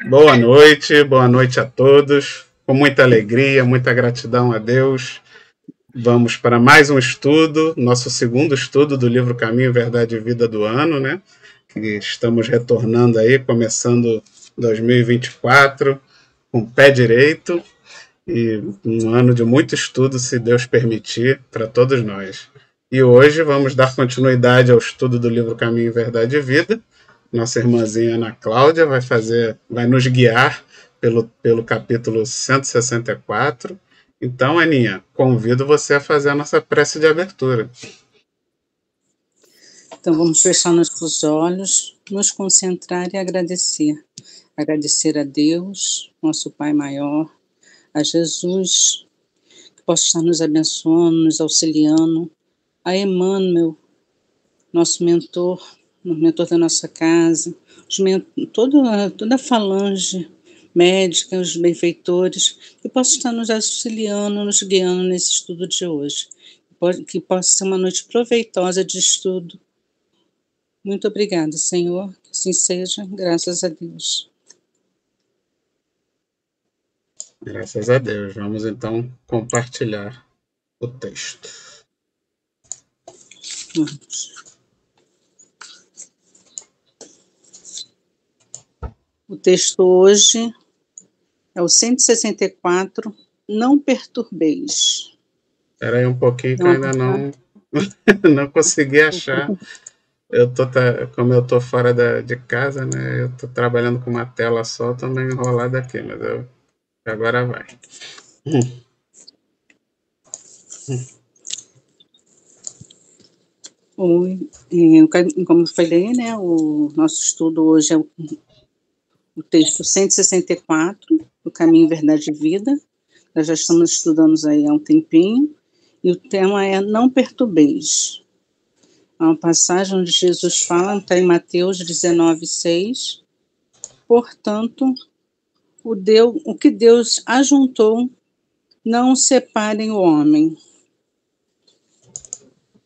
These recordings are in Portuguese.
Boa noite a todos. Com muita alegria, muita gratidão a Deus. Vamos para mais um estudo, nosso segundo estudo do livro Caminho, Verdade e Vida do ano, né? Que estamos retornando aí, começando 2024 com o pé direito e um ano de muito estudo, se Deus permitir, para todos nós. E hoje vamos dar continuidade ao estudo do livro Caminho, Verdade e Vida. Nossa irmãzinha Ana Cláudia vai nos guiar pelo capítulo 164. Então, Aninha, convido você a fazer a nossa prece de abertura. Então, vamos fechar nossos olhos, nos concentrar e agradecer. Agradecer a Deus, nosso Pai maior, a Jesus, que possa estar nos abençoando, nos auxiliando, a Emmanuel, nosso mentor da nossa casa, toda a falange médica, os benfeitores, que possam estar nos auxiliando, nos guiando nesse estudo de hoje. Que possa ser uma noite proveitosa de estudo. Muito obrigada, Senhor, que assim seja, graças a Deus. Graças a Deus. Vamos então compartilhar o texto. Vamos. O texto hoje é o 164, Não Perturbeis. Espera aí um pouquinho que eu ainda não consegui achar. Como eu tô fora de casa, né? Eu tô trabalhando com uma tela só, tô meio enrolado aqui, mas agora vai. Como eu falei, né? O nosso estudo hoje é o texto 164, do Caminho, Verdade e Vida. Nós já estamos estudando aí há um tempinho, e o tema é Não Perturbeis. Há uma passagem onde Jesus fala, está em Mateus 19:6, portanto, o que Deus ajuntou, não separem o homem.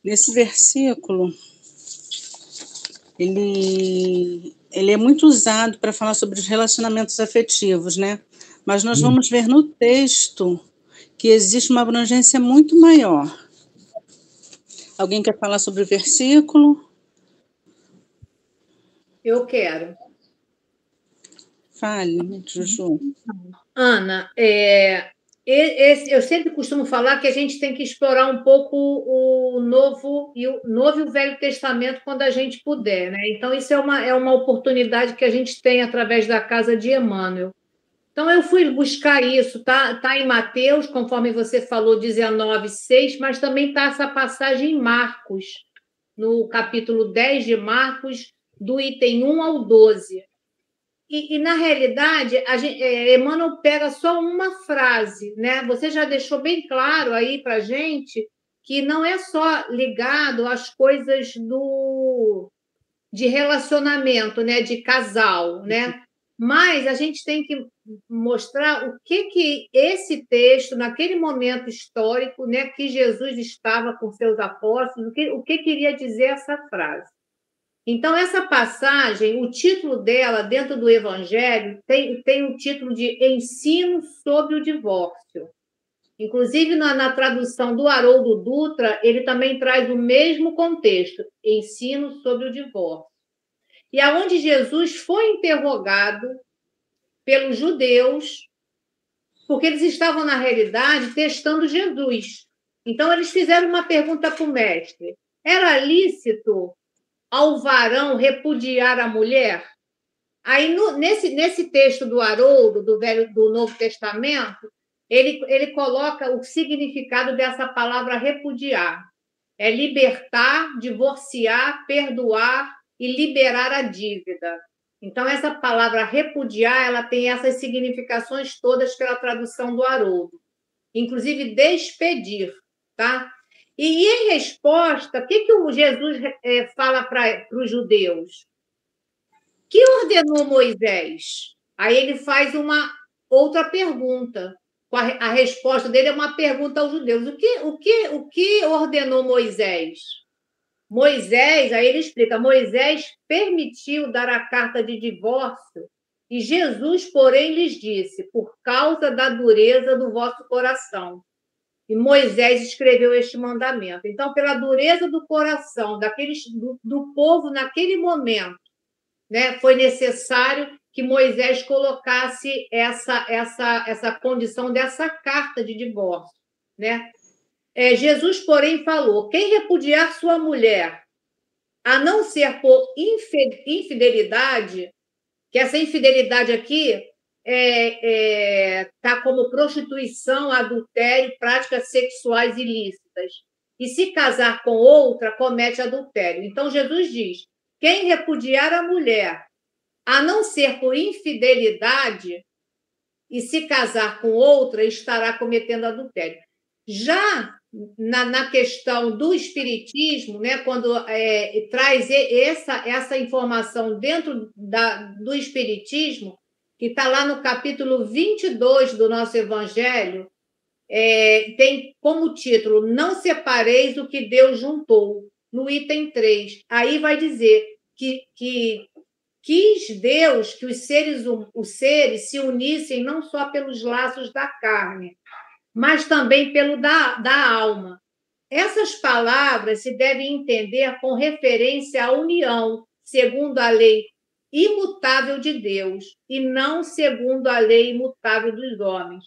Nesse versículo, ele é muito usado para falar sobre os relacionamentos afetivos, né? Mas nós vamos ver no texto que existe uma abrangência muito maior. Alguém quer falar sobre o versículo? Eu quero. Fale, Juju. Ana, eu sempre costumo falar que a gente tem que explorar um pouco o Novo e o Velho Testamento quando a gente puder, né? Então, isso é uma oportunidade que a gente tem através da casa de Emmanuel. Então, eu fui buscar isso, tá em Mateus, conforme você falou, 19:6, mas também está essa passagem em Marcos, no capítulo 10 de Marcos, do item 1 ao 12. E na realidade, Emmanuel pega só uma frase, né? Você já deixou bem claro aí para a gente que não é só ligado às coisas de relacionamento, né? De casal, né? Mas a gente tem que mostrar o que esse texto, naquele momento histórico, né? Que Jesus estava com seus apóstolos, o que queria dizer essa frase. Então, essa passagem, o título dela, dentro do Evangelho, tem o título de Ensino sobre o Divórcio. Inclusive, na tradução do Haroldo Dutra, ele também traz o mesmo contexto, ensino sobre o divórcio. E aonde Jesus foi interrogado pelos judeus, porque eles estavam, na realidade, testando Jesus. Então, eles fizeram uma pergunta para o mestre. Era lícito ao varão repudiar a mulher? Aí, nesse texto do Haroldo, do Novo Testamento, ele coloca o significado dessa palavra repudiar. É libertar, divorciar, perdoar e liberar a dívida. Então, essa palavra repudiar, ela tem essas significações todas pela tradução do Haroldo. Inclusive, despedir, tá? E em resposta, o que o Jesus fala para os judeus? Que ordenou Moisés? Aí ele faz uma outra pergunta. A resposta dele é uma pergunta aos judeus. O que ordenou Moisés? Moisés, aí ele explica, Moisés permitiu dar a carta de divórcio E Jesus, porém, lhes disse: por causa da dureza do vosso coração. E Moisés escreveu este mandamento. Então, pela dureza do coração do povo naquele momento, né, foi necessário que Moisés colocasse essa condição dessa carta de divórcio, né? Jesus, porém, falou: quem repudiar sua mulher, a não ser por infidelidade, que essa infidelidade aqui está como prostituição, adultério, práticas sexuais ilícitas. E se casar com outra, comete adultério. Então, Jesus diz: quem repudiar a mulher, a não ser por infidelidade, e se casar com outra, estará cometendo adultério. Já na questão do espiritismo, né, quando traz essa informação dentro do espiritismo, que está lá no capítulo 22 do nosso Evangelho, tem como título: Não separeis o que Deus juntou, no item 3. Aí vai dizer que quis Deus que os seres se unissem não só pelos laços da carne, mas também pelo da alma. Essas palavras se devem entender com referência à união, segundo a lei imutável de Deus, e não segundo a lei imutável dos homens.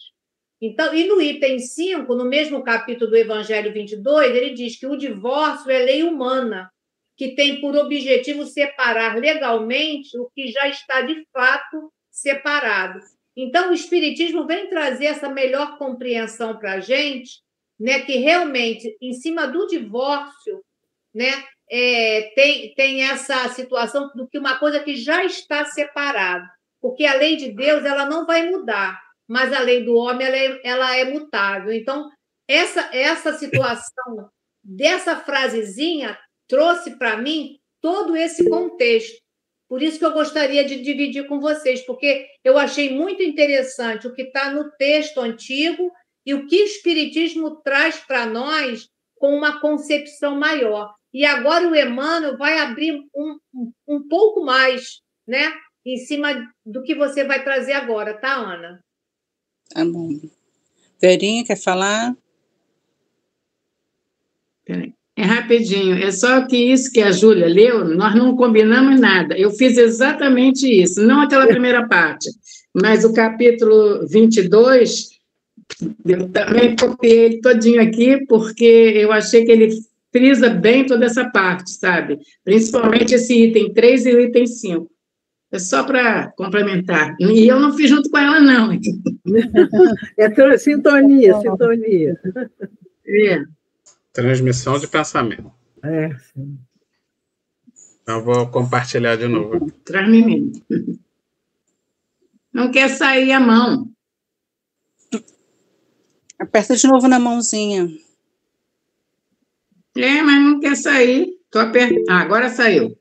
Então, e no item 5, no mesmo capítulo do Evangelho 22, ele diz que o divórcio é lei humana, que tem por objetivo separar legalmente o que já está de fato separado. Então, o Espiritismo vem trazer essa melhor compreensão para a gente, né, que realmente, em cima do divórcio, né, tem essa situação do que uma coisa que já está separada, porque a lei de Deus ela não vai mudar, mas a lei do homem ela é mutável. Então, essa situação dessa frasezinha trouxe para mim todo esse contexto. Por isso que eu gostaria de dividir com vocês, porque eu achei muito interessante o que está no texto antigo e o que o Espiritismo traz para nós com uma concepção maior. E agora o Emmanuel vai abrir um pouco mais, né, em cima do que você vai trazer agora, tá, Ana? Tá bom. Verinha, quer falar? Peraí. É rapidinho, é só que isso que a Júlia leu, nós não combinamos nada. Eu fiz exatamente isso, não aquela primeira parte, mas o capítulo 22, eu também copiei ele todinho aqui, porque eu achei que ele frisa bem toda essa parte, sabe? Principalmente esse item 3 e o item 5. É só para complementar. E eu não fiz junto com ela, não. É sintonia, sintonia. Transmissão de pensamento. Sim. Então, vou compartilhar de novo. Traz-me. Não quer sair a mão. Aperta de novo na mãozinha. Mas não quer sair. Tô apertando. Agora saiu.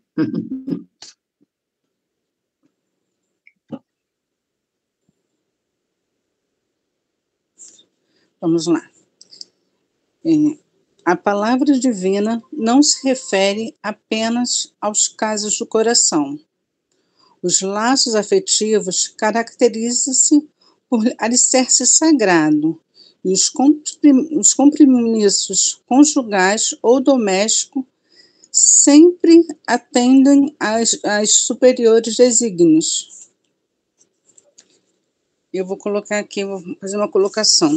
Vamos lá. A palavra divina não se refere apenas aos casos do coração. Os laços afetivos caracterizam-se por alicerce sagrado, e os compromissos conjugais ou domésticos sempre atendem às superiores desígnios. Eu vou colocar aqui, vou fazer uma colocação.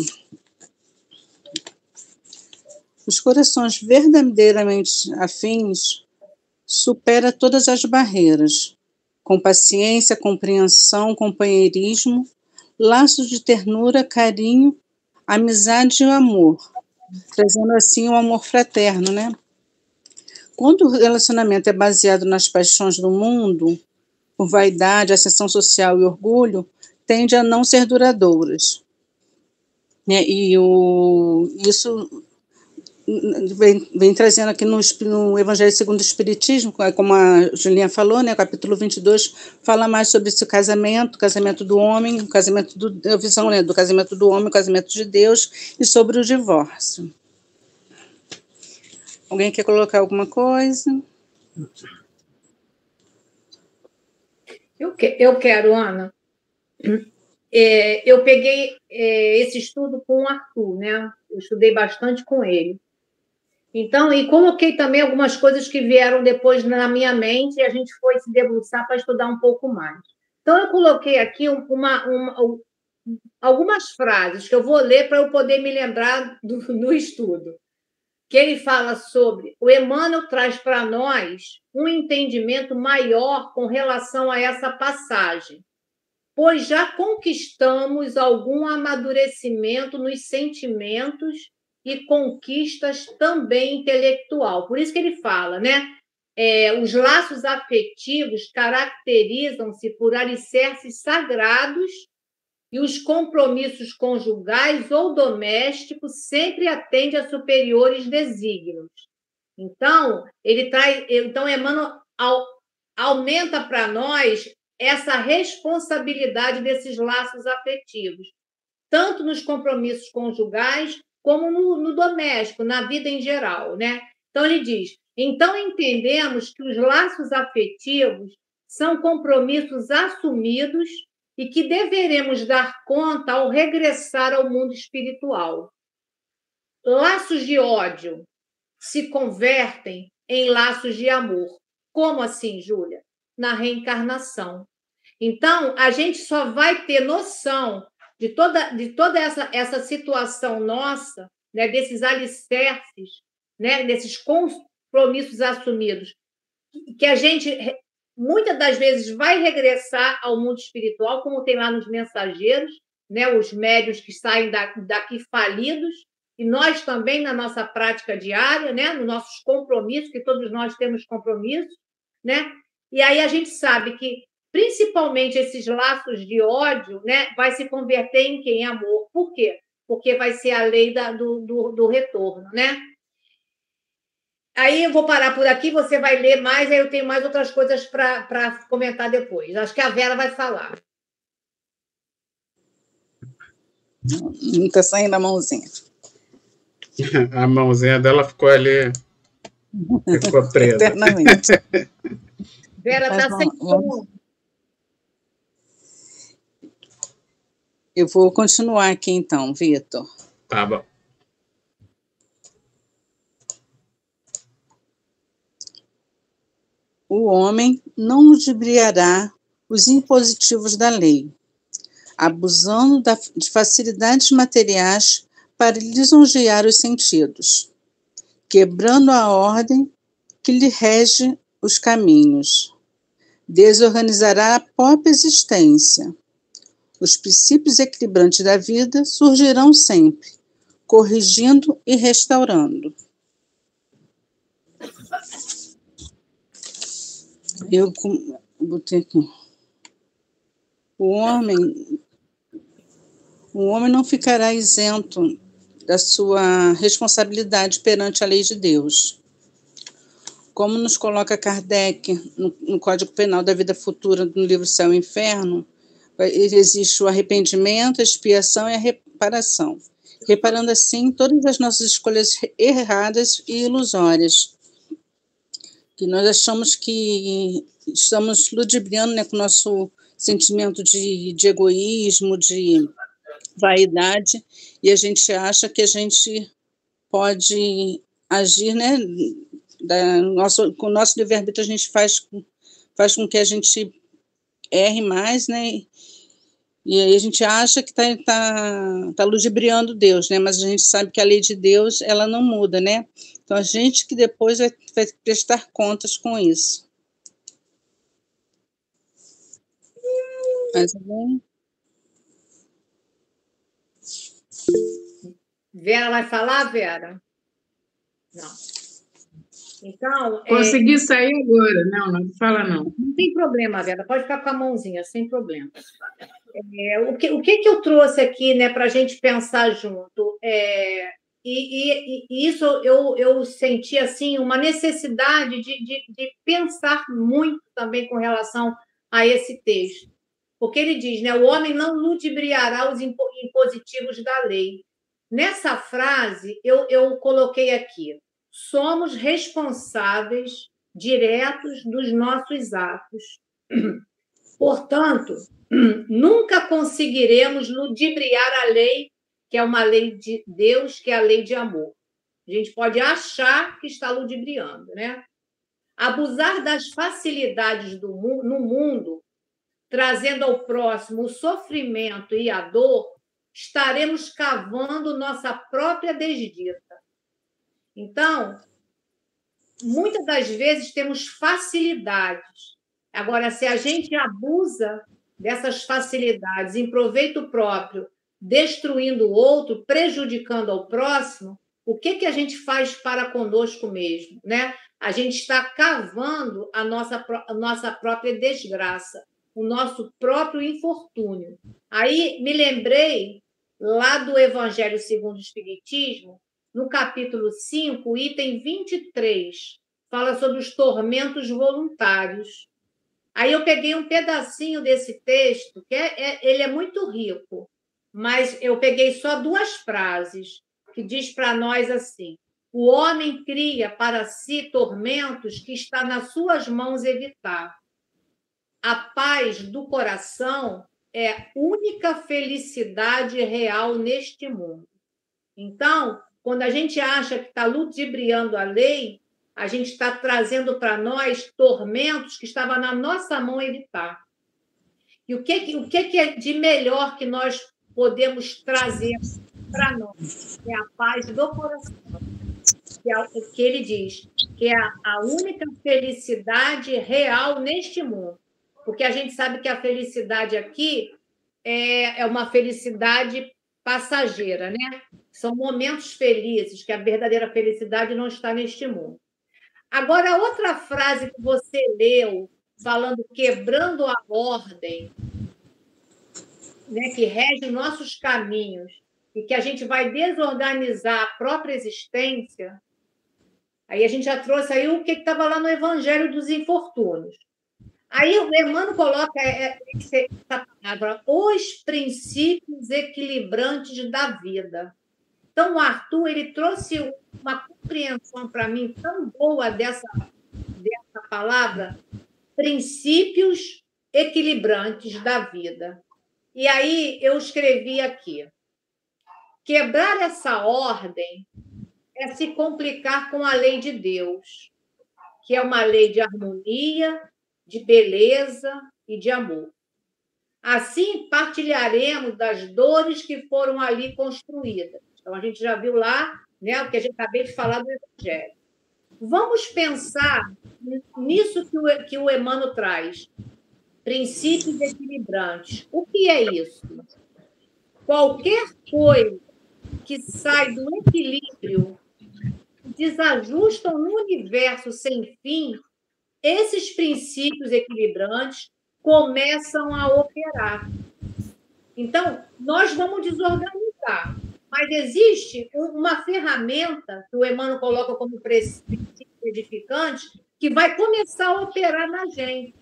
Os corações verdadeiramente afins superam todas as barreiras, com paciência, compreensão, companheirismo, laços de ternura, carinho, amizade e amor, trazendo assim o amor fraterno, né? Quando o relacionamento é baseado nas paixões do mundo, por vaidade, ascensão social e orgulho, tende a não ser duradouras. Né? E isso vem trazendo aqui no Evangelho segundo o Espiritismo, como a Julinha falou, né, o capítulo 22 fala mais sobre esse casamento do homem, a visão, né, do casamento do homem, o casamento de Deus, e sobre o divórcio. Alguém quer colocar alguma coisa? Eu quero, Ana. Eu peguei esse estudo com o Arthur, né? Eu estudei bastante com ele. Então, e coloquei também algumas coisas que vieram depois na minha mente e a gente foi se debruçar para estudar um pouco mais. Então, eu coloquei aqui algumas frases que eu vou ler para eu poder me lembrar do estudo. Que ele fala sobre... O Emmanuel traz para nós um entendimento maior com relação a essa passagem, pois já conquistamos algum amadurecimento nos sentimentos e conquistas também intelectual. Por isso que ele fala, né? Os laços afetivos caracterizam-se por alicerces sagrados e os compromissos conjugais ou domésticos sempre atendem a superiores desígnios. Então, Emmanuel aumenta para nós essa responsabilidade desses laços afetivos, tanto nos compromissos conjugais como no doméstico, na vida em geral, né? Então, ele diz: então entendemos que os laços afetivos são compromissos assumidos e que deveremos dar conta ao regressar ao mundo espiritual. Laços de ódio se convertem em laços de amor. Como assim, Júlia? Na reencarnação. Então, a gente só vai ter noção de toda essa situação nossa, né, desses alicerces, né, desses compromissos assumidos, que a gente muitas das vezes vai regressar ao mundo espiritual, como tem lá nos mensageiros, né, os médiuns que saem daqui falidos, e nós também, na nossa prática diária, né, nos nossos compromissos, que todos nós temos compromissos, né? E aí a gente sabe que, principalmente, esses laços de ódio, né, vai se converter em quê? Em amor. Por quê? Porque vai ser a lei do retorno, né? Aí eu vou parar por aqui, você vai ler mais, aí eu tenho mais outras coisas para comentar depois. Acho que a Vera vai falar. Não está saindo a mãozinha. A mãozinha dela ficou ali, ficou presa. Eternamente. Vera está sem som. Eu vou continuar aqui então, Vitor. Tá bom. O homem não ludibriará os impositivos da lei, abusando de facilidades materiais para lisonjear os sentidos, quebrando a ordem que lhe rege os caminhos. Desorganizará a própria existência. Os princípios equilibrantes da vida surgirão sempre, corrigindo e restaurando. Eu botei aqui. O homem não ficará isento da sua responsabilidade perante a lei de Deus. Como nos coloca Kardec no Código Penal da Vida Futura, no livro Céu e Inferno, existe o arrependimento, a expiação e a reparação. Reparando assim todas as nossas escolhas erradas e ilusórias, que nós achamos que estamos ludibriando, né, com o nosso sentimento de egoísmo, de vaidade, e a gente acha que a gente pode agir, né, com o nosso livre-arbítrio a gente faz com que a gente erre mais, né, e aí a gente acha que tá ludibriando Deus, né, mas a gente sabe que a lei de Deus, ela não muda, né, então a gente que depois vai prestar contas com isso. Mais algum? Vera vai falar, Vera? Não. Então... Consegui sair agora. Não fala não. Não tem problema, Vera. Pode ficar com a mãozinha, sem problema. O que eu trouxe aqui, né, para a gente pensar junto? E isso eu senti assim, uma necessidade de pensar muito também com relação a esse texto. Porque ele diz, né, o homem não ludibriará os impositivos da lei. Nessa frase, eu coloquei aqui: somos responsáveis diretos dos nossos atos. Portanto, nunca conseguiremos ludibriar a lei, que é uma lei de Deus, que é a lei de amor. A gente pode achar que está ludibriando, né? Abusar das facilidades no mundo, trazendo ao próximo o sofrimento e a dor, estaremos cavando nossa própria desdita. Então, muitas das vezes temos facilidades. Agora, se a gente abusa dessas facilidades em proveito próprio, destruindo o outro, prejudicando ao próximo, o que a gente faz para conosco mesmo, né? A gente está cavando a nossa própria desgraça, o nosso próprio infortúnio. Aí me lembrei lá do Evangelho segundo o Espiritismo, no capítulo 5, item 23, fala sobre os tormentos voluntários. Aí eu peguei um pedacinho desse texto, que ele é muito rico, mas eu peguei só 2 frases, que diz para nós assim: o homem cria para si tormentos que está nas suas mãos evitar. A paz do coração é única felicidade real neste mundo. Então, quando a gente acha que está ludibriando a lei, a gente está trazendo para nós tormentos que estavam na nossa mão evitar. E o que é de melhor que nós podemos trazer para nós? É a paz do coração. Que é o que ele diz, que é a única felicidade real neste mundo. Porque a gente sabe que a felicidade aqui é uma felicidade passageira, né? São momentos felizes, que a verdadeira felicidade não está neste mundo. Agora, outra frase que você leu, falando quebrando a ordem, né, que rege nossos caminhos, e que a gente vai desorganizar a própria existência, aí a gente já trouxe aí o que estava lá no Evangelho dos Infortúnios. Aí o Emmanuel coloca essa palavra, os princípios equilibrantes da vida. Então, o Arthur ele trouxe uma compreensão para mim tão boa dessa palavra, princípios equilibrantes da vida. E aí eu escrevi aqui, quebrar essa ordem é se complicar com a lei de Deus, que é uma lei de harmonia, de beleza e de amor. Assim, partilharemos das dores que foram ali construídas. Então, a gente já viu lá, né, o que a gente acabei de falar do Evangelho. Vamos pensar nisso que o Emmanuel traz. Princípios equilibrantes. O que é isso? Qualquer coisa que sai do equilíbrio, desajustam no universo sem fim, esses princípios equilibrantes começam a operar. Então, nós vamos desorganizar, mas existe uma ferramenta que o Emmanuel coloca como princípio edificante que vai começar a operar na gente.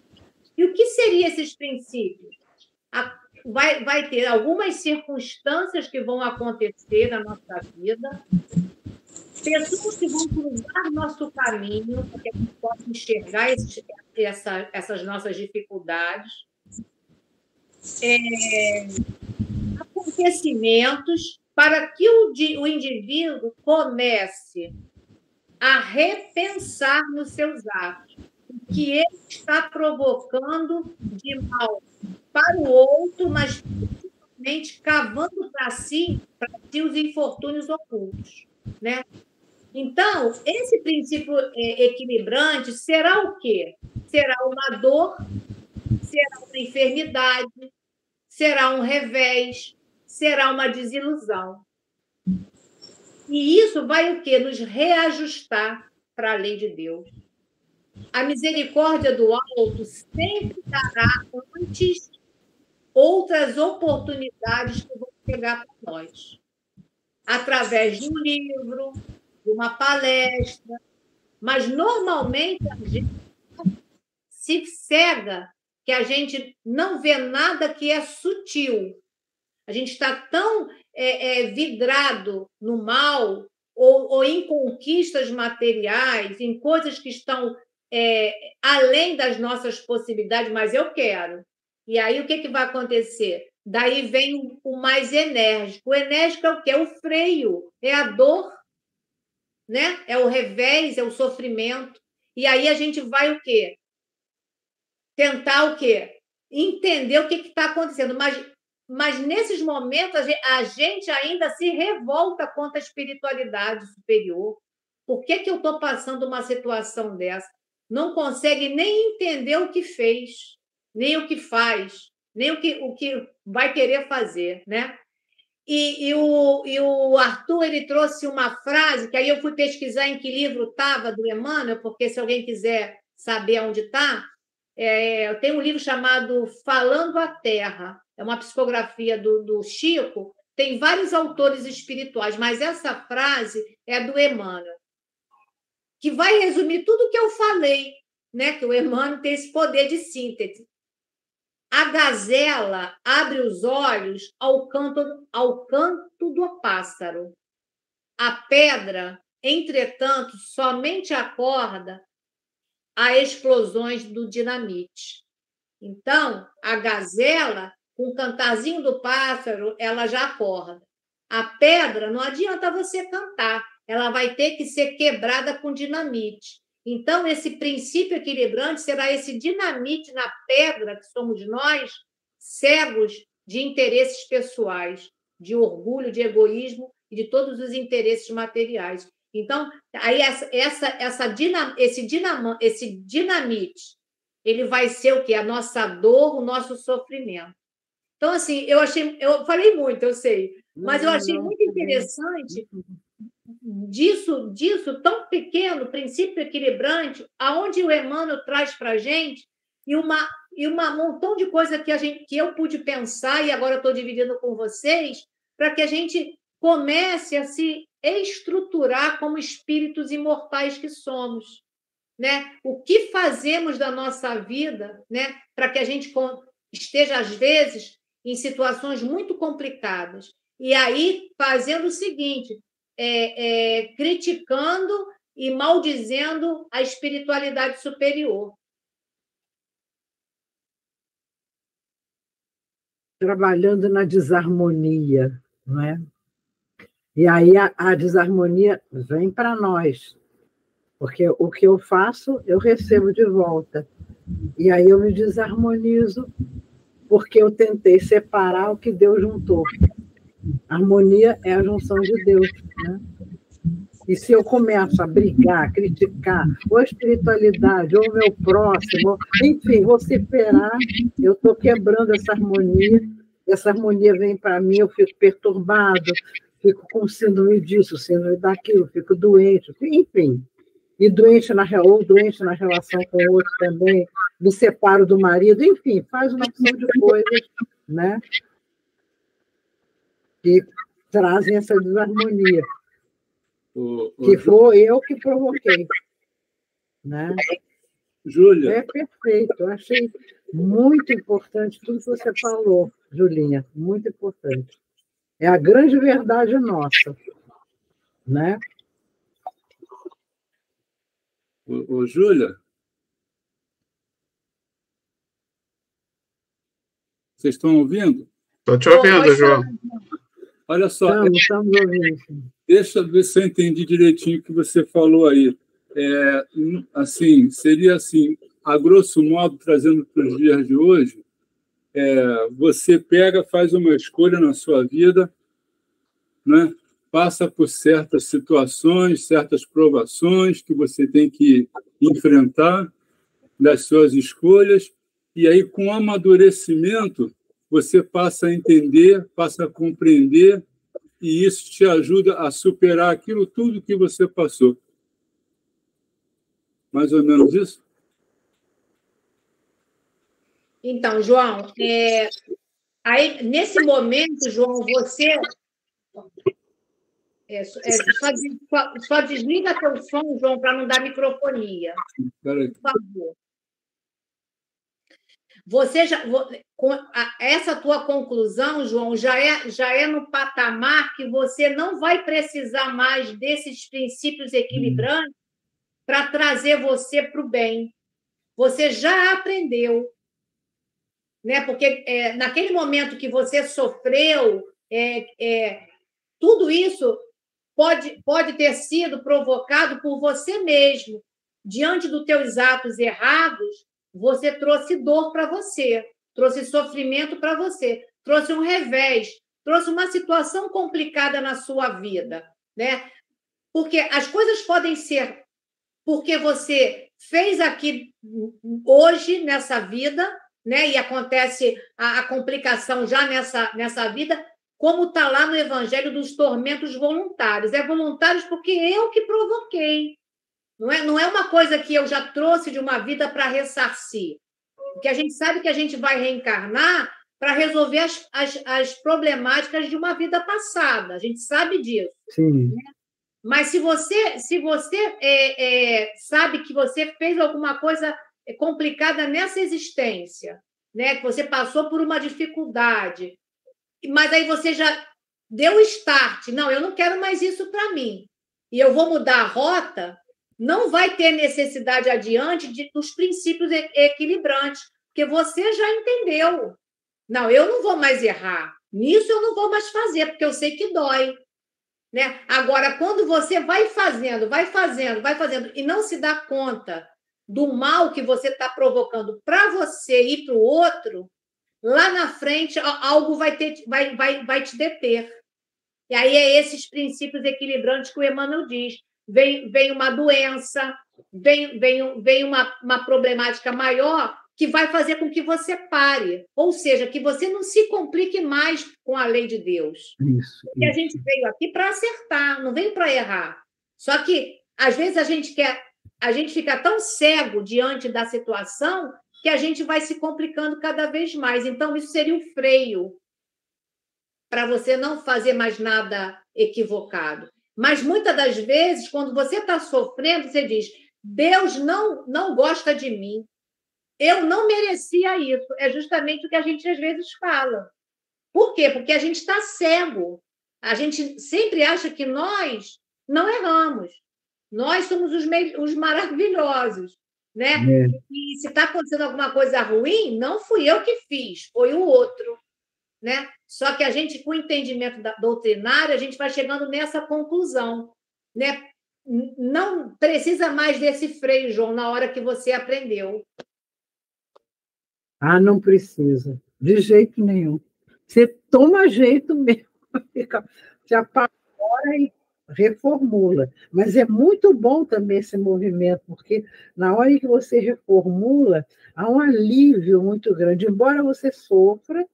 E o que seriam esses princípios? Vai ter algumas circunstâncias que vão acontecer na nossa vida, pessoas que vão cruzar nosso caminho, para que a gente possa enxergar essas nossas dificuldades, acontecimentos, para que o indivíduo comece a repensar nos seus atos, o que ele está provocando de mal para o outro, mas principalmente cavando para si os infortúnios ocultos, né? Então, esse princípio equilibrante será o quê? Será uma dor, será uma enfermidade, será um revés, será uma desilusão. E isso vai o quê? Nos reajustar para a lei de Deus. A misericórdia do alto sempre dará antes outras oportunidades que vão chegar para nós. Através de um livro, de uma palestra, mas normalmente a gente se cega que a gente não vê nada que é sutil. A gente está tão vidrado no mal ou em conquistas materiais, em coisas que estão além das nossas possibilidades, mas eu quero. E aí, o que vai acontecer? Daí vem o mais enérgico. O enérgico é o quê? É o freio, é a dor, né? É o revés, é o sofrimento. E aí a gente vai o quê? Tentar o quê? Entender o que está acontecendo. Mas nesses momentos a gente ainda se revolta contra a espiritualidade superior. Por que eu estou passando uma situação dessa? Não consegue nem entender o que fez, nem o que faz, nem o que vai querer fazer, né? E o Arthur, ele trouxe uma frase, que aí eu fui pesquisar em que livro estava, do Emmanuel, porque se alguém quiser saber onde está, eu tenho um livro chamado Falando a Terra, é uma psicografia do Chico, tem vários autores espirituais, mas essa frase é do Emmanuel, que vai resumir tudo o que eu falei, né? Que o Emmanuel tem esse poder de síntese. A gazela abre os olhos ao canto do pássaro. A pedra, entretanto, somente acorda a explosões do dinamite. Então, a gazela, com o cantarzinho do pássaro, ela já acorda. A pedra, não adianta você cantar, ela vai ter que ser quebrada com dinamite. Então, esse princípio equilibrante será esse dinamite na pedra, que somos nós, cegos de interesses pessoais, de orgulho, de egoísmo e de todos os interesses materiais. Então, aí esse dinamite, ele vai ser o quê? A nossa dor, o nosso sofrimento. Então, assim, eu falei muito, eu sei, mas eu achei muito interessante disso tão pequeno, princípio equilibrante, aonde o Emmanuel traz para a gente e um montão de coisa que eu pude pensar, e agora eu estou dividindo com vocês, para que a gente comece a se estruturar como espíritos imortais que somos, né? O que fazemos da nossa vida, né? Para que a gente esteja, às vezes, em situações muito complicadas. E aí, fazendo o seguinte, criticando e maldizendo a espiritualidade superior. Trabalhando na desarmonia, não é? E aí a desarmonia vem para nós, porque o que eu faço, eu recebo de volta. E aí eu me desarmonizo, porque eu tentei separar o que Deus juntou. A harmonia é a junção de Deus, né? E se eu começo a brigar, a criticar, ou a espiritualidade, ou o meu próximo, enfim, vociferar, eu estou quebrando essa harmonia vem para mim, eu fico perturbado, fico com síndrome disso, síndrome daquilo, fico doente, enfim. E doente na relação com o outro também, me separo do marido, enfim, faz uma opção de coisas, né? Que trazem essa desarmonia. Que foi eu que provoquei. Né? Júlia. É perfeito. Eu achei muito importante tudo que você falou, Julinha. Muito importante. É a grande verdade nossa. Né? Júlia. Vocês estão ouvindo? Estou te ouvindo, João. Olha só. Estamos ouvindo. Deixa eu ver se eu entendi direitinho o que você falou aí. Assim, seria assim, a grosso modo, trazendo para os dias de hoje, você faz uma escolha na sua vida, né? Passa por certas situações, certas provações que você tem que enfrentar das suas escolhas, e aí, com o amadurecimento, você passa a entender, passa a compreender, e isso te ajuda a superar aquilo tudo que você passou. Mais ou menos isso? Então, João, aí, nesse momento, João, você... só desliga teu som, João, para não dar microfonia. Espera aí. Por favor. Essa tua conclusão, João, já é no patamar que você não vai precisar mais desses princípios equilibrantes para trazer você para o bem. Você já aprendeu. né? Porque naquele momento que você sofreu, tudo isso pode ter sido provocado por você mesmo. Diante dos teus atos errados, você trouxe dor para você, trouxe sofrimento para você, trouxe um revés, trouxe uma situação complicada na sua vida, né? Porque as coisas podem ser porque você fez aqui hoje, nessa vida, né? E acontece a complicação já nessa vida, como está lá no Evangelho dos tormentos voluntários. É voluntários porque eu que provoquei. Não é uma coisa que eu já trouxe de uma vida para ressarcir. Porque a gente sabe que a gente vai reencarnar para resolver as problemáticas de uma vida passada. A gente sabe disso. Sim. Né? Mas se você sabe que você fez alguma coisa complicada nessa existência, né? Que você passou por uma dificuldade, mas aí você já deu o start. Não, eu não quero mais isso para mim. E eu vou mudar a rota. Não vai ter necessidade adiante dos princípios equilibrantes, porque você já entendeu. Não, eu não vou mais errar. Nisso eu não vou mais fazer, porque eu sei que dói. Né? Agora, quando você vai fazendo, e não se dá conta do mal que você está provocando para você e para o outro, lá na frente algo vai te deter. E aí é esses princípios equilibrantes que o Emmanuel diz. Vem uma doença, vem uma problemática maior que vai fazer com que você pare. Ou seja, que você não se complique mais com a lei de Deus. Isso. Porque a gente veio aqui para acertar, não veio para errar. Só que, às vezes, a gente fica tão cego diante da situação que a gente vai se complicando cada vez mais. Então, isso seria um freio para você não fazer mais nada equivocado. Mas, muitas das vezes, quando você está sofrendo, você diz, Deus não gosta de mim. Eu não merecia isso. É justamente o que a gente, às vezes, fala. Por quê? Porque a gente está cego. A gente sempre acha que nós não erramos. Nós somos os maravilhosos. Né? E se está acontecendo alguma coisa ruim, não fui eu que fiz, foi o outro. Né? Só que a gente, com o entendimento doutrinário, a gente vai chegando nessa conclusão. Né? Não precisa mais desse freio, João, na hora que você aprendeu. Ah, não precisa, de jeito nenhum. Você toma jeito mesmo, se apavora e reformula. Mas é muito bom também esse movimento, porque na hora que você reformula, há um alívio muito grande. Embora você sofra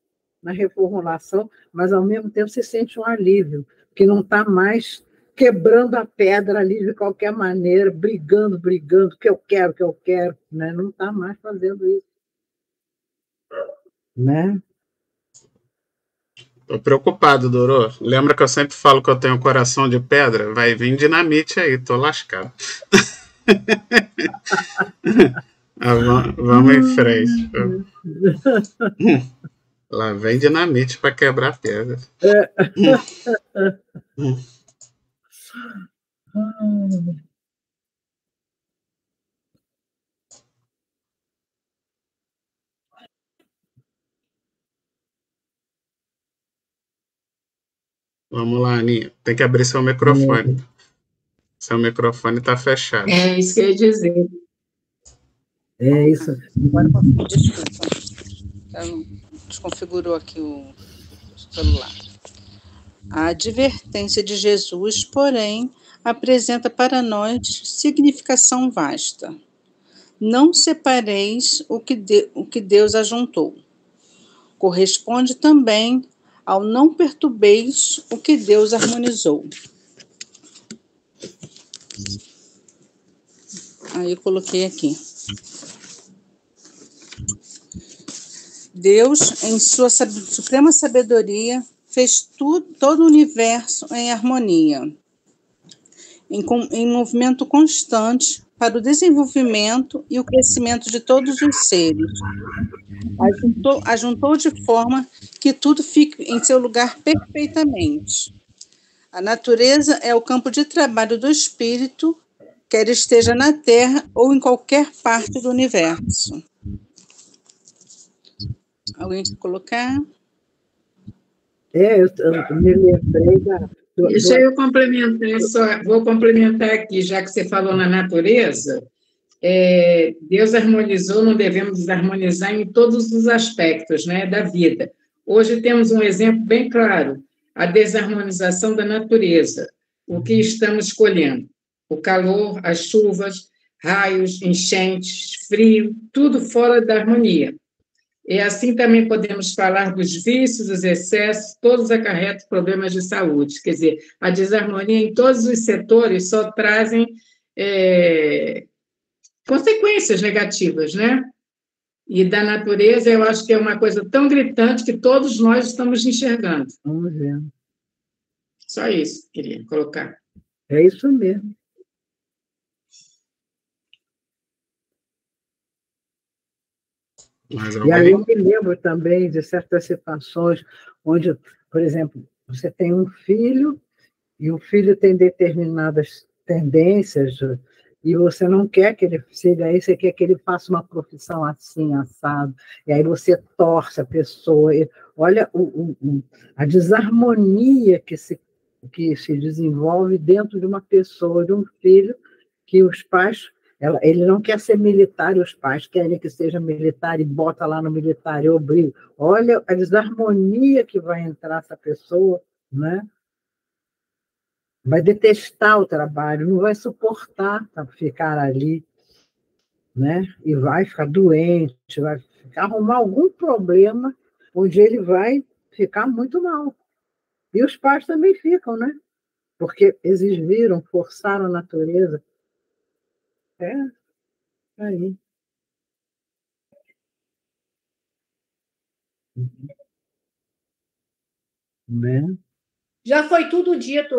na reformulação, mas ao mesmo tempo você sente um alívio, porque não está mais quebrando a pedra ali de qualquer maneira, brigando, que eu quero, né? Não está mais fazendo isso. Né? Tô preocupado, Dorô. Lembra que eu sempre falo que eu tenho coração de pedra? Vai vir dinamite aí, tô lascado. Vamos em frente. Lá vem dinamite para quebrar pedra. Vamos lá, Aninha. Tem que abrir seu microfone. Seu microfone está fechado. É isso que eu ia dizer. É isso. Agora, desculpa. Desconfigurou aqui o celular. A advertência de Jesus, porém, apresenta para nós significação vasta. Não separeis o que Deus ajuntou. Corresponde também ao não perturbeis o que Deus harmonizou. Aí eu coloquei aqui. Deus, em sua suprema sabedoria, fez todo o universo em harmonia, em movimento constante para o desenvolvimento e o crescimento de todos os seres. Ajuntou de forma que tudo fique em seu lugar perfeitamente. A natureza é o campo de trabalho do espírito, quer esteja na Terra ou em qualquer parte do universo. Alguém quer colocar? Eu me lembrei Deixa eu complementar, vou complementar aqui, já que você falou na natureza. Deus harmonizou, não devemos desarmonizar em todos os aspectos, né, da vida. Hoje temos um exemplo bem claro, a desarmonização da natureza. O que estamos escolhendo? O calor, as chuvas, raios, enchentes, frio, tudo fora da harmonia. E assim também podemos falar dos vícios, dos excessos, todos acarretam problemas de saúde. Quer dizer, a desarmonia em todos os setores só trazem consequências negativas, né? E da natureza, eu acho que é uma coisa tão gritante que todos nós estamos enxergando. Vamos ver. Só isso que queria colocar. É isso mesmo. E aí eu me lembro também de certas situações onde, por exemplo, você tem um filho e o filho tem determinadas tendências e você não quer que ele siga aí, você quer que ele faça uma profissão assim, assado, e aí você torce a pessoa. Olha a desarmonia que se desenvolve dentro de uma pessoa, de um filho, que os pais... Ele não quer ser militar e os pais querem que seja militar e bota lá no militar e obriga. Olha a desarmonia que vai entrar essa pessoa, né? Vai detestar o trabalho, não vai suportar ficar ali, né? E vai ficar doente, vai arrumar algum problema onde ele vai ficar muito mal. E os pais também ficam, né? Porque exigiram, forçaram a natureza. Aí. Né? Já foi tudo dito,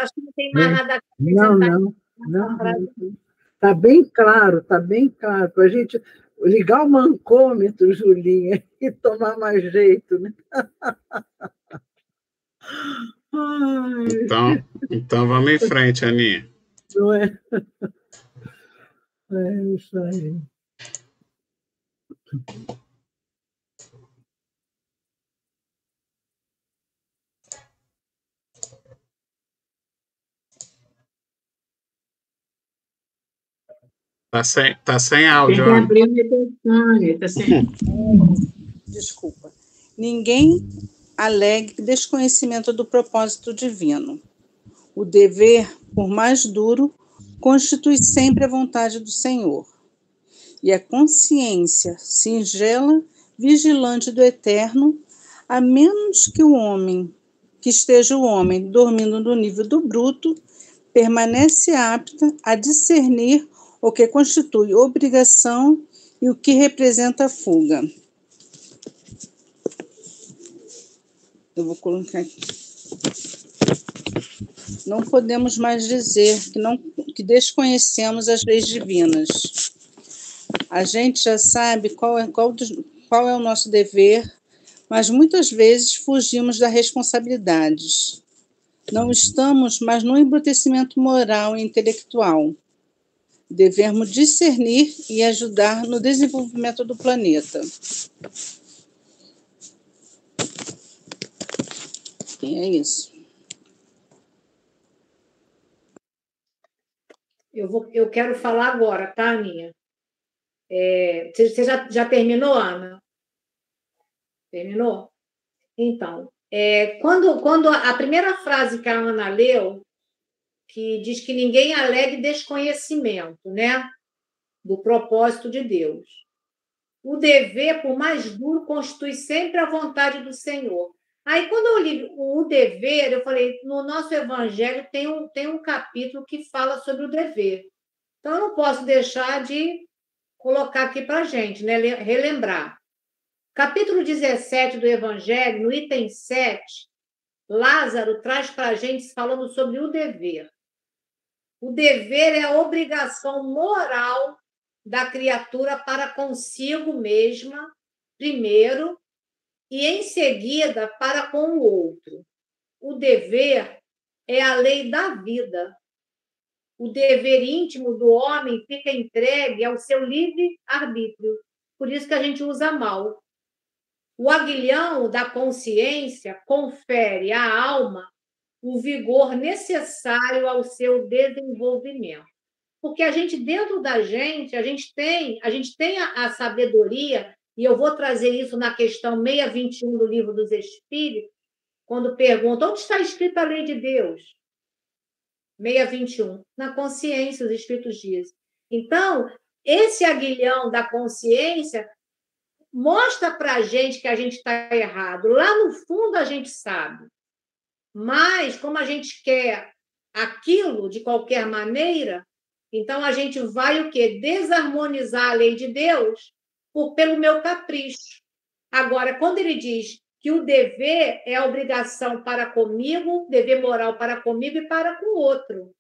acho que não tem mais nada a acrescentar. Não. Está bem claro, para a gente ligar o mancômetro, Julinha, e tomar mais jeito, né? Então vamos em frente, Aninha. Não é? É isso aí. Tá sem áudio. Tem que abrir o microfone, tá sem... Desculpa. Ninguém alegue desconhecimento do propósito divino. O dever, por mais duro, constitui sempre a vontade do Senhor. E a consciência singela, vigilante do eterno, a menos que esteja o homem dormindo no nível do bruto, permanece apta a discernir o que constitui obrigação e o que representa fuga. Eu vou colocar aqui. Não podemos mais dizer que desconhecemos as leis divinas. A gente já sabe qual é o nosso dever, mas muitas vezes fugimos das responsabilidades. Não estamos mais no embrutecimento moral e intelectual. Devemos discernir e ajudar no desenvolvimento do planeta. E é isso. Eu quero falar agora, tá, Aninha? Você já terminou, Ana? Terminou? Então, quando a primeira frase que a Ana leu, que diz que ninguém alegue desconhecimento, né, do propósito de Deus. O dever, por mais duro, constitui sempre a vontade do Senhor. Aí, quando eu li o dever, eu falei, no nosso evangelho tem um capítulo que fala sobre o dever. Então, eu não posso deixar de colocar aqui para a gente, né, relembrar. Capítulo 17 do evangelho, no item 7, Lázaro traz para a gente falando sobre o dever. O dever é a obrigação moral da criatura para consigo mesma, primeiro, e em seguida para com o outro. O dever é a lei da vida. O dever íntimo do homem fica entregue ao seu livre-arbítrio. Por isso que a gente usa mal. O aguilhão da consciência confere à alma o vigor necessário ao seu desenvolvimento. Porque a gente, dentro da gente, a gente tem a sabedoria, e eu vou trazer isso na questão 621 do Livro dos Espíritos, quando pergunta onde está escrita a lei de Deus? 621, na consciência, os Espíritos dizem. Então, esse aguilhão da consciência mostra para a gente que a gente está errado. Lá no fundo a gente sabe. Mas, como a gente quer aquilo de qualquer maneira, então a gente vai o quê? Desarmonizar a lei de Deus pelo meu capricho. Agora, quando ele diz que o dever é a obrigação para comigo, dever moral para comigo e para com o outro.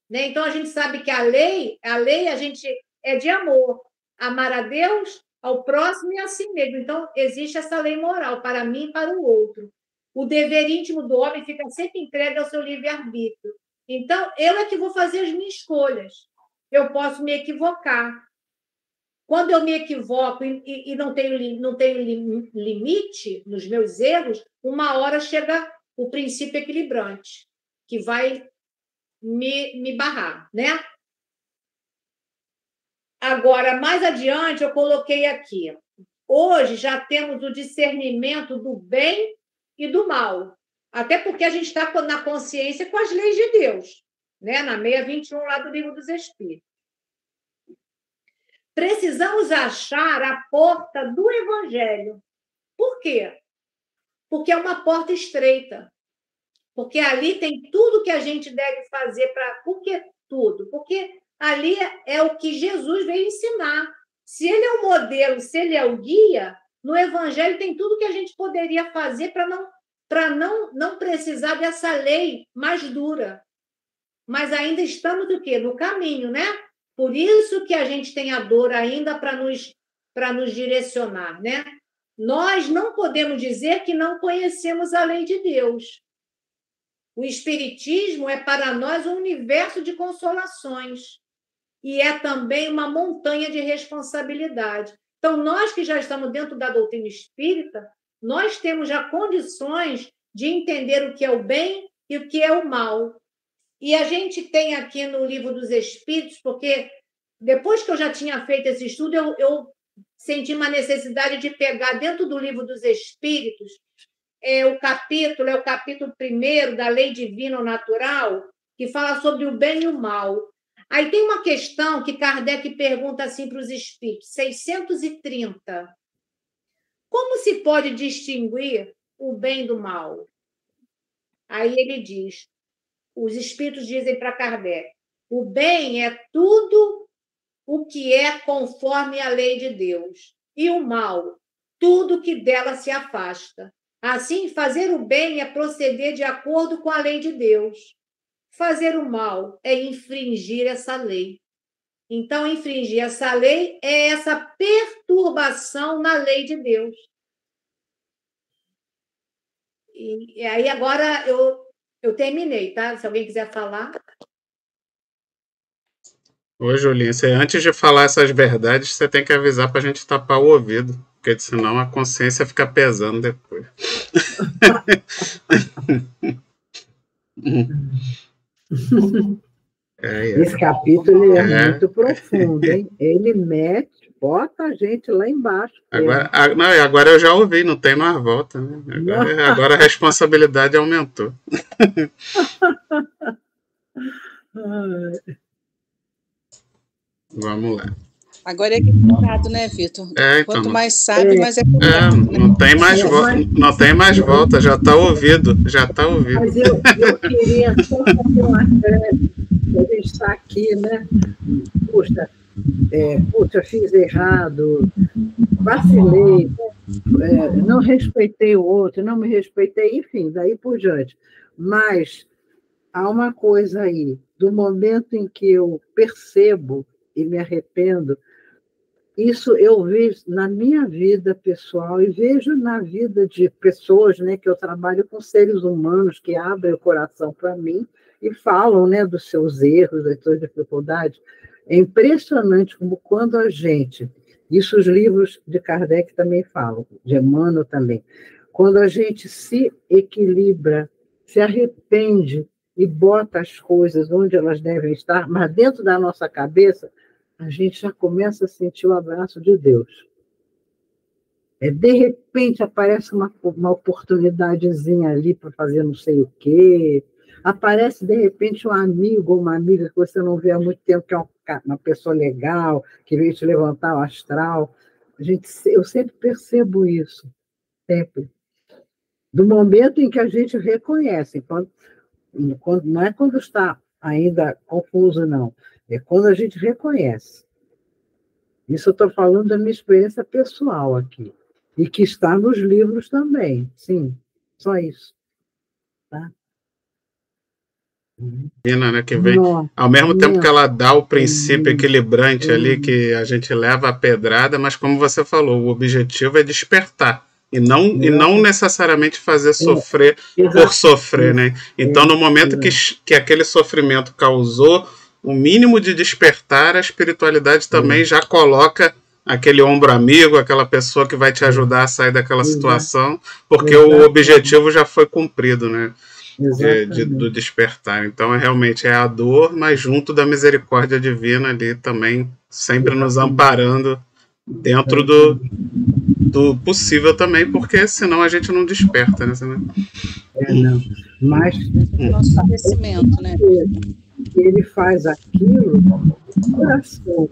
Né? Então, a gente sabe que a lei a gente é de amor. Amar a Deus, ao próximo e a si mesmo. Então, existe essa lei moral para mim e para o outro. O dever íntimo do homem fica sempre entregue ao seu livre-arbítrio. Então, eu é que vou fazer as minhas escolhas. Eu posso me equivocar. Quando eu me equivoco e não tenho limite nos meus erros, uma hora chega o princípio equilibrante, que vai me barrar, né? Agora, mais adiante, eu coloquei aqui. Hoje já temos o discernimento do bem e do mal. Até porque a gente está na consciência com as leis de Deus, né? Na 621 lá do Livro dos Espíritos. Precisamos achar a porta do Evangelho. Por quê? Porque é uma porta estreita. Porque ali tem tudo que a gente deve fazer para... Por que tudo? Porque ali é o que Jesus veio ensinar. Se ele é o modelo, se ele é o guia, no Evangelho tem tudo que a gente poderia fazer para não precisar dessa lei mais dura. Mas ainda estamos o quê? No caminho, né? Por isso que a gente tem a dor ainda para nos direcionar, né? Nós não podemos dizer que não conhecemos a lei de Deus. O Espiritismo é para nós um universo de consolações e é também uma montanha de responsabilidade. Então, nós que já estamos dentro da doutrina espírita, nós temos já condições de entender o que é o bem e o que é o mal. E a gente tem aqui no Livro dos Espíritos, porque depois que eu já tinha feito esse estudo, eu senti uma necessidade de pegar dentro do Livro dos Espíritos o capítulo 1º da Lei Divina ou Natural, que fala sobre o bem e o mal. Aí tem uma questão que Kardec pergunta assim para os Espíritos, 630. Como se pode distinguir o bem do mal? Aí ele diz, os Espíritos dizem para Kardec, o bem é tudo o que é conforme a lei de Deus, e o mal, tudo que dela se afasta. Assim, fazer o bem é proceder de acordo com a lei de Deus. Fazer o mal é infringir essa lei. Então, infringir essa lei é essa perturbação na lei de Deus. E aí, agora, eu terminei, tá? Se alguém quiser falar. Ô, Julinha, antes de falar essas verdades, você tem que avisar para a gente tapar o ouvido, porque senão a consciência fica pesando depois. Esse capítulo é muito profundo, hein? Ele bota a gente lá embaixo. Agora eu já ouvi, não tem mais volta. Né? Agora a responsabilidade aumentou. Vamos lá. Agora é equilibrado, né, Vitor? Então, quanto mais sabe, mais é equilibrado. Não tem mais volta, já está ouvido. Mas eu queria só fazer um acréscimo, a gente está aqui, né? Puxa, fiz errado, vacilei, não respeitei o outro, não me respeitei, enfim, daí por diante. Mas há uma coisa aí, do momento em que eu percebo e me arrependo, isso eu vejo na minha vida pessoal e vejo na vida de pessoas, né, que eu trabalho com seres humanos que abrem o coração para mim e falam, né, dos seus erros, das suas dificuldades. É impressionante como quando a gente Isso os livros de Kardec também falam, de Emmanuel também. Quando a gente se equilibra, se arrepende e bota as coisas onde elas devem estar, mas dentro da nossa cabeça, a gente já começa a sentir o abraço de Deus. De repente aparece uma oportunidadezinha ali para fazer não sei o quê, aparece de repente um amigo ou uma amiga que você não vê há muito tempo, que é uma pessoa legal, que veio te levantar o astral. Eu sempre percebo isso, sempre. Do momento em que a gente reconhece, não é quando está ainda confuso, não, é quando a gente reconhece. Isso eu estou falando da minha experiência pessoal aqui. E que está nos livros também, sim, só isso. Tá? Né, que vem, ao mesmo tempo que ela dá o princípio equilibrante ali, que a gente leva a pedrada, mas como você falou, o objetivo é despertar, e não necessariamente fazer sofrer por sofrer, né? Então, no momento que aquele sofrimento causou o mínimo de despertar, a espiritualidade também já coloca aquele ombro amigo, aquela pessoa que vai te ajudar a sair daquela situação, porque o objetivo já foi cumprido, né? Do despertar. Então, realmente é a dor, mas junto da misericórdia divina ali também, sempre nos amparando dentro do possível também, porque senão a gente não desperta, né? Não. Mas nosso conhecimento, né? Ele faz aquilo com o coração.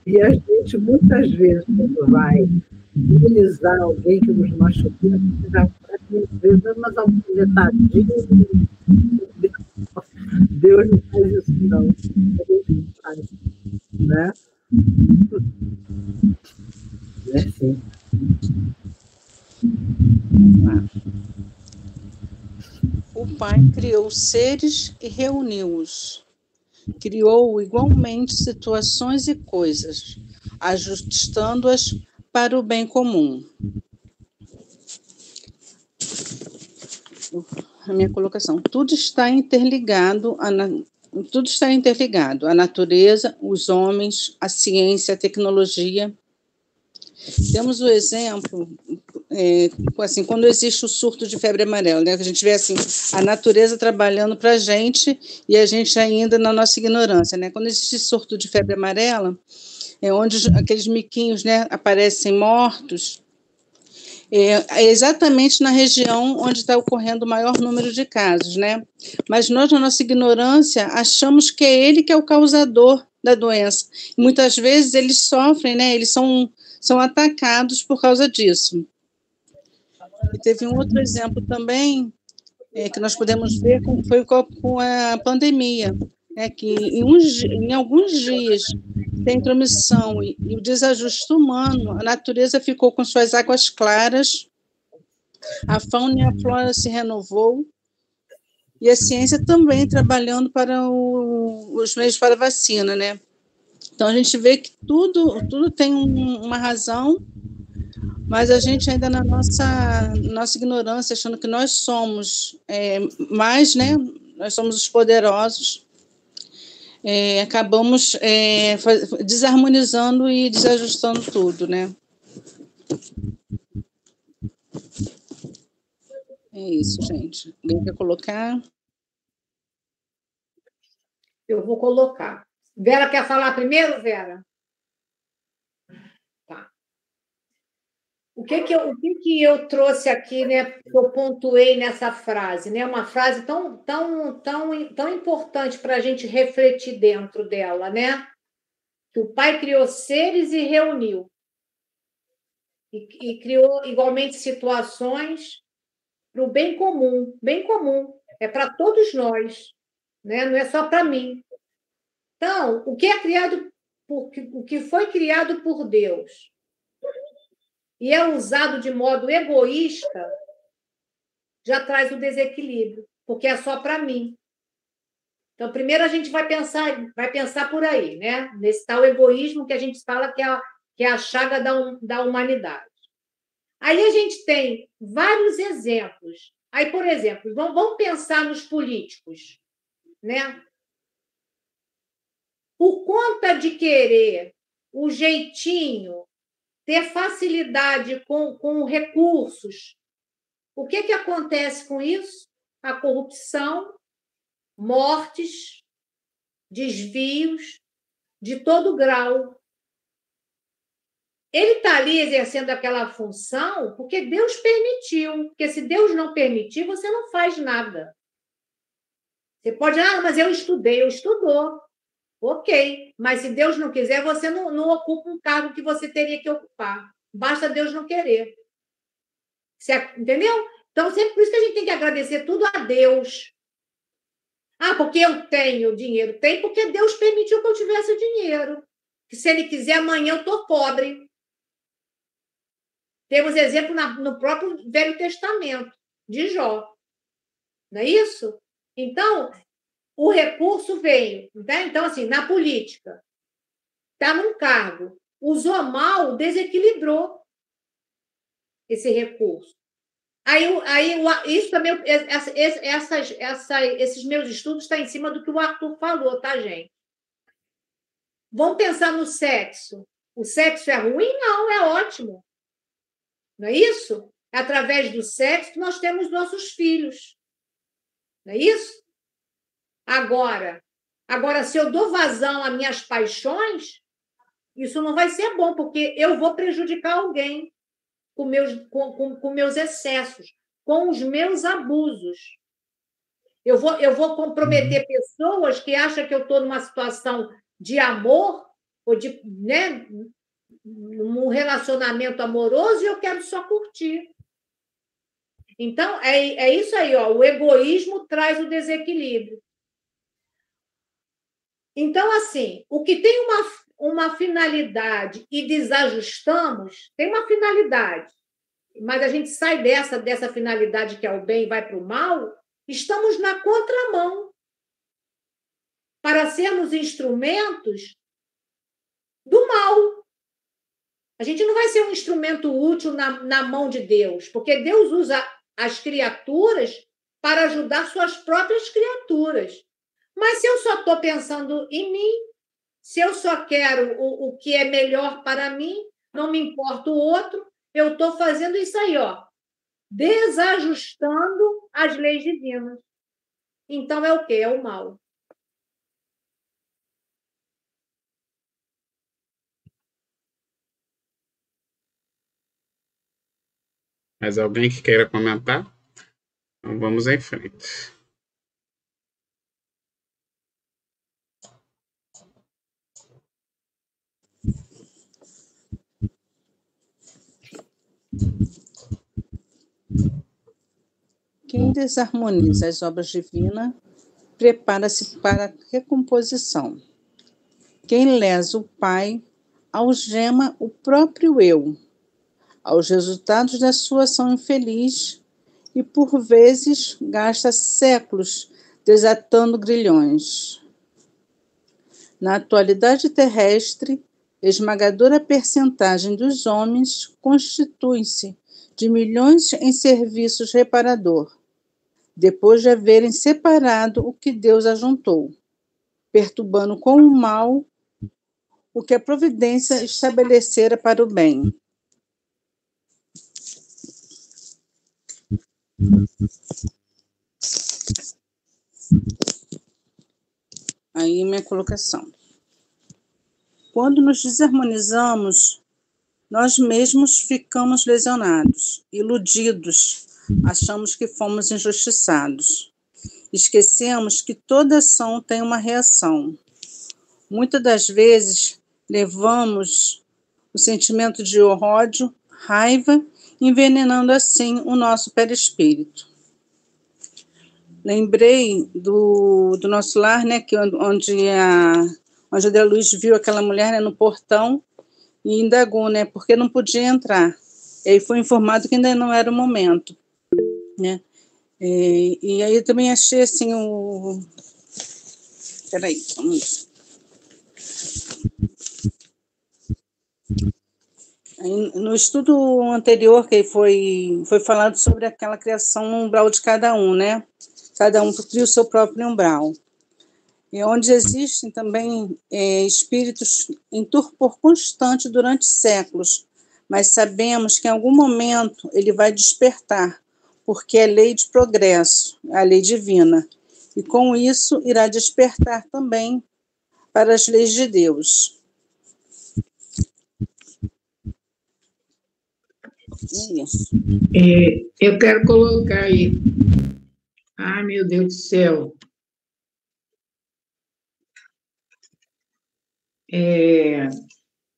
E a gente, muitas vezes, quando vai minimizar alguém que nos machucou, a gente já faz umas alfinetadinhas. Deus não faz isso, não. Deus não faz, né? É assim. O Pai criou seres e reuniu-os. Criou igualmente situações e coisas, ajustando-as para o bem comum. A minha colocação. Tudo está interligado, a natureza, os homens, a ciência, a tecnologia. Temos o exemplo, assim, quando existe o surto de febre amarela, né? Que a gente vê assim, a natureza trabalhando para a gente e a gente ainda na nossa ignorância, né? Quando existe surto de febre amarela, é onde aqueles miquinhos, né, aparecem mortos, é exatamente na região onde está ocorrendo o maior número de casos, né? Mas nós, na nossa ignorância, achamos que é ele que é o causador da doença. E muitas vezes eles sofrem, né? Eles são atacados por causa disso. E teve um outro exemplo também, que nós podemos ver, foi com a pandemia, né? Que em alguns dias, sem intromissão e o desajuste humano, a natureza ficou com suas águas claras, a fauna e a flora se renovou, e a ciência também trabalhando para os meios para a vacina, né? Então, a gente vê que tudo tem uma razão, mas a gente ainda na nossa ignorância, achando que nós somos mais, né? Nós somos os poderosos, acabamos desarmonizando e desajustando tudo, né? É isso, gente. Alguém quer colocar? Eu vou colocar. Vera quer falar primeiro, Vera? Tá. O que eu trouxe aqui, né? Que eu pontuei nessa frase, né? Uma frase tão importante para a gente refletir dentro dela, né? Que o Pai criou seres e reuniu. E criou igualmente situações para o bem comum. Bem comum. É para todos nós, né? Não é só para mim. Então, o que foi criado por Deus e é usado de modo egoísta, já traz o desequilíbrio, porque é só para mim. Então, primeiro a gente vai pensar por aí, né? Nesse tal egoísmo que a gente fala que é a chaga da humanidade. Aí a gente tem vários exemplos. Aí, por exemplo, vamos pensar nos políticos, né? Por conta de querer o jeitinho ter facilidade com recursos. O que acontece com isso? A corrupção, mortes, desvios de todo grau. Ele está ali exercendo aquela função porque Deus permitiu. Porque se Deus não permitir, você não faz nada. Você pode, mas eu estudei, eu estudou. Ok, mas se Deus não quiser, você não ocupa um cargo que você teria que ocupar. Basta Deus não querer. Entendeu? Então, sempre por isso que a gente tem que agradecer tudo a Deus. Porque eu tenho dinheiro. Tem porque Deus permitiu que eu tivesse dinheiro. Que se Ele quiser, amanhã eu estou pobre. Temos exemplo no próprio Velho Testamento, de Jó. Não é isso? Então, o recurso veio. Tá? Então, assim, na política, está num cargo, usou mal, desequilibrou esse recurso. Aí isso também, esses meus estudos estão em cima do que o Arthur falou, tá, gente? Vamos pensar no sexo. O sexo é ruim? Não, é ótimo. Não é isso? Através do sexo, nós temos nossos filhos. Não é isso? Agora, se eu dou vazão às minhas paixões, isso não vai ser bom, porque eu vou prejudicar alguém com meus excessos, com os meus abusos. Eu vou comprometer pessoas que acham que eu estou numa situação de amor, ou de, né, num relacionamento amoroso, e eu quero só curtir. Então, é isso aí, ó, o egoísmo traz o desequilíbrio. Então, assim, o que tem uma finalidade e desajustamos, tem uma finalidade, mas a gente sai dessa finalidade que é o bem e vai para o mal, estamos na contramão para sermos instrumentos do mal. A gente não vai ser um instrumento útil na mão de Deus, porque Deus usa as criaturas para ajudar suas próprias criaturas. Mas se eu só estou pensando em mim, se eu só quero o que é melhor para mim, não me importa o outro, eu estou fazendo isso aí, ó, desajustando as leis divinas. Então é o quê? É o mal. Mais alguém que queira comentar? Então vamos em frente. Quem desarmoniza as obras divinas prepara-se para a recomposição. Quem lesa o Pai algema o próprio eu aos resultados da sua ação infeliz e, por vezes, gasta séculos desatando grilhões. Na atualidade terrestre, esmagadora percentagem dos homens constitui-se de milhões em serviços reparador, depois de haverem separado o que Deus ajuntou, perturbando com o mal o que a providência estabelecera para o bem. Aí minha colocação. Quando nos desarmonizamos, nós mesmos ficamos lesionados, iludidos, achamos que fomos injustiçados. Esquecemos que toda ação tem uma reação. Muitas das vezes levamos o sentimento de ódio, raiva, envenenando assim o nosso perispírito. Lembrei do nosso lar, né, que onde a André Luiz viu aquela mulher, né, no portão e indagou, né, porque não podia entrar. E aí foi informado que ainda não era o momento, né? E aí eu também achei assim Peraí, vamos. Aí, no estudo anterior que foi falado sobre aquela criação no umbral de cada um, né? Cada um cria o seu próprio umbral. E onde existem também espíritos em torpor constante durante séculos, mas sabemos que em algum momento ele vai despertar, porque é lei de progresso, a lei divina, e com isso irá despertar também para as leis de Deus. Isso. Eu quero colocar aí. Ai, meu Deus do céu.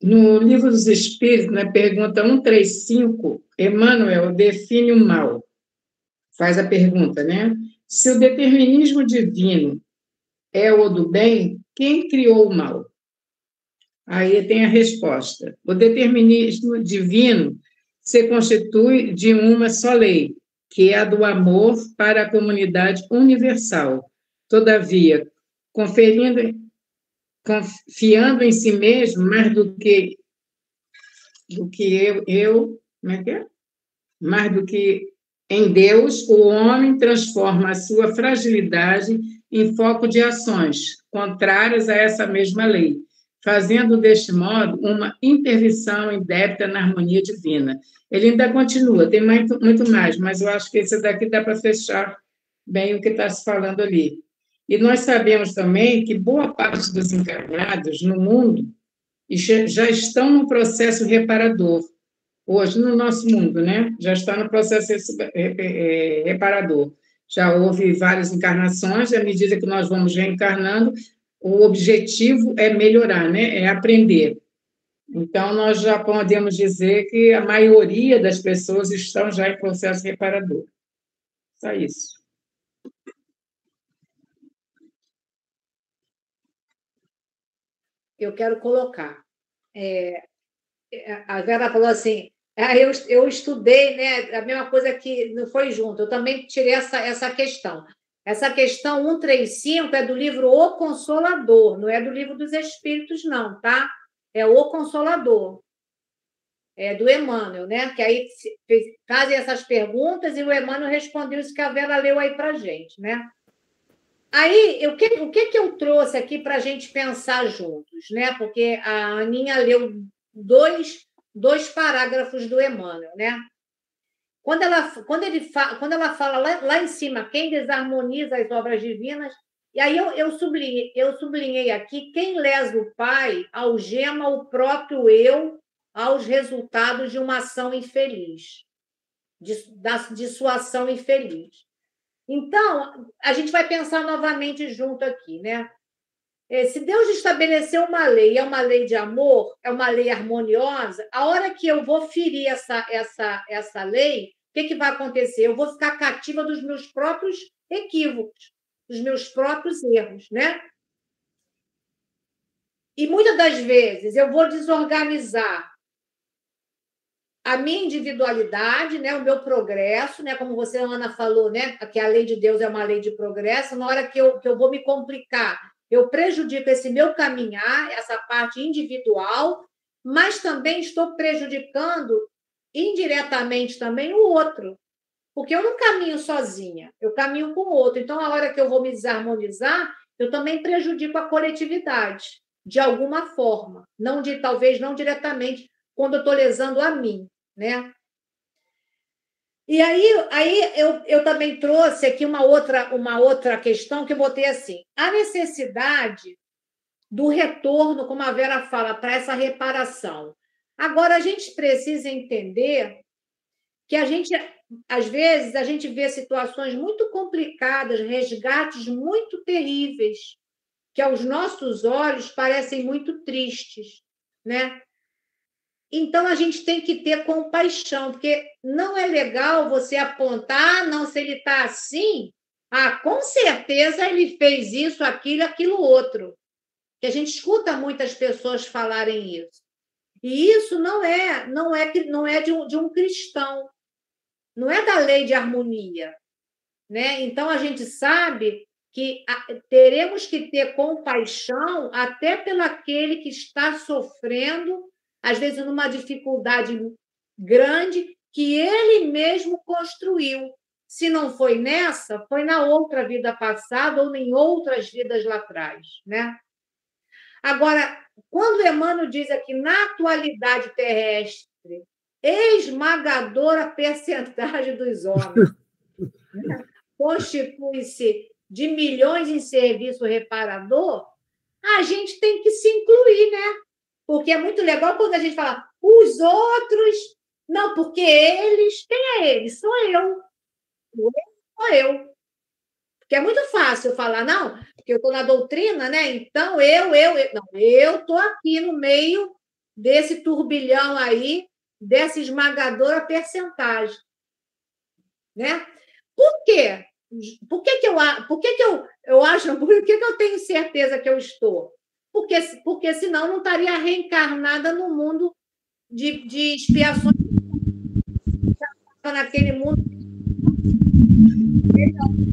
No Livro dos Espíritos, na pergunta 135, Emmanuel define o mal. Faz a pergunta, né? Se o determinismo divino é o do bem, quem criou o mal? Aí tem a resposta. O determinismo divino se constitui de uma só lei, que é a do amor para a comunidade universal. Todavia, confiando em si mesmo mais do que como é que é? Mais do que em Deus, o homem transforma a sua fragilidade em foco de ações contrárias a essa mesma lei, fazendo deste modo uma intervenção indébita na harmonia divina. Ele ainda continua, tem muito mais, mas eu acho que esse daqui dá para fechar bem o que está se falando ali. E nós sabemos também que boa parte dos encarnados no mundo já estão no processo reparador. Hoje, no nosso mundo, né? Já está no processo reparador. Já houve várias encarnações, e à medida que nós vamos reencarnando, o objetivo é melhorar, né? É aprender. Então, nós já podemos dizer que a maioria das pessoas estão já em processo reparador. Só isso. Eu quero colocar. A Vera falou assim, eu estudei, né? A mesma coisa que não foi junto, eu também tirei essa questão. Essa questão 135 é do livro O Consolador, não é do Livro dos Espíritos, não, tá? É O Consolador, é do Emmanuel, né? Que aí fazem essas perguntas e o Emmanuel respondeu isso que a Vera leu aí para a gente, né? Aí, o que eu trouxe aqui para a gente pensar juntos, né? Porque a Aninha leu dois parágrafos do Emmanuel, né? Quando ela fala lá em cima, quem desarmoniza as obras divinas, e aí eu sublinhei aqui, quem lesa o Pai algema o próprio eu aos resultados de uma ação infeliz, de sua ação infeliz. Então, a gente vai pensar novamente junto aqui, né? Se Deus estabeleceu uma lei, é uma lei de amor, é uma lei harmoniosa, a hora que eu vou ferir essa lei, o que vai acontecer? Eu vou ficar cativa dos meus próprios equívocos, dos meus próprios erros, né? E muitas das vezes eu vou desorganizar a minha individualidade, né, o meu progresso, né, como você, Ana, falou, né, que a lei de Deus é uma lei de progresso, na hora que eu vou me complicar, eu prejudico esse meu caminhar, essa parte individual, mas também estou prejudicando indiretamente também o outro, porque eu não caminho sozinha, eu caminho com o outro. Então, a hora que eu vou me desarmonizar, eu também prejudico a coletividade, de alguma forma, talvez não diretamente, quando eu estou lesando a mim, né? E aí eu também trouxe aqui uma outra questão que eu botei assim: a necessidade do retorno, como a Vera fala, para essa reparação. Agora, a gente precisa entender que às vezes, a gente vê situações muito complicadas, resgates muito terríveis, que aos nossos olhos parecem muito tristes, né? Então, a gente tem que ter compaixão, porque não é legal você apontar, não, se ele está assim, com certeza ele fez isso, aquilo outro. Que a gente escuta muitas pessoas falarem isso. E isso não é de um cristão, não é da lei de harmonia, né? Então, a gente sabe que teremos que ter compaixão até pelo aquele que está sofrendo, às vezes numa dificuldade grande, que ele mesmo construiu. Se não foi nessa, foi na outra vida passada ou em outras vidas lá atrás, né? Agora, quando Emmanuel diz aqui, na atualidade terrestre, esmagadora percentagem dos homens. Constitui-se de milhões em serviço reparador, a gente tem que se incluir, né? Porque é muito legal quando a gente fala os outros, não, porque eles, quem é eles? Sou eu. Sou eu. Porque é muito fácil falar, não, porque eu estou na doutrina, né? Então eu. Não, eu estou aqui no meio desse turbilhão aí, dessa esmagadora percentagem. Né? Por quê? Por que eu acho, por que eu tenho certeza que eu estou? Porque senão não estaria reencarnada no mundo de expiações naquele mundo.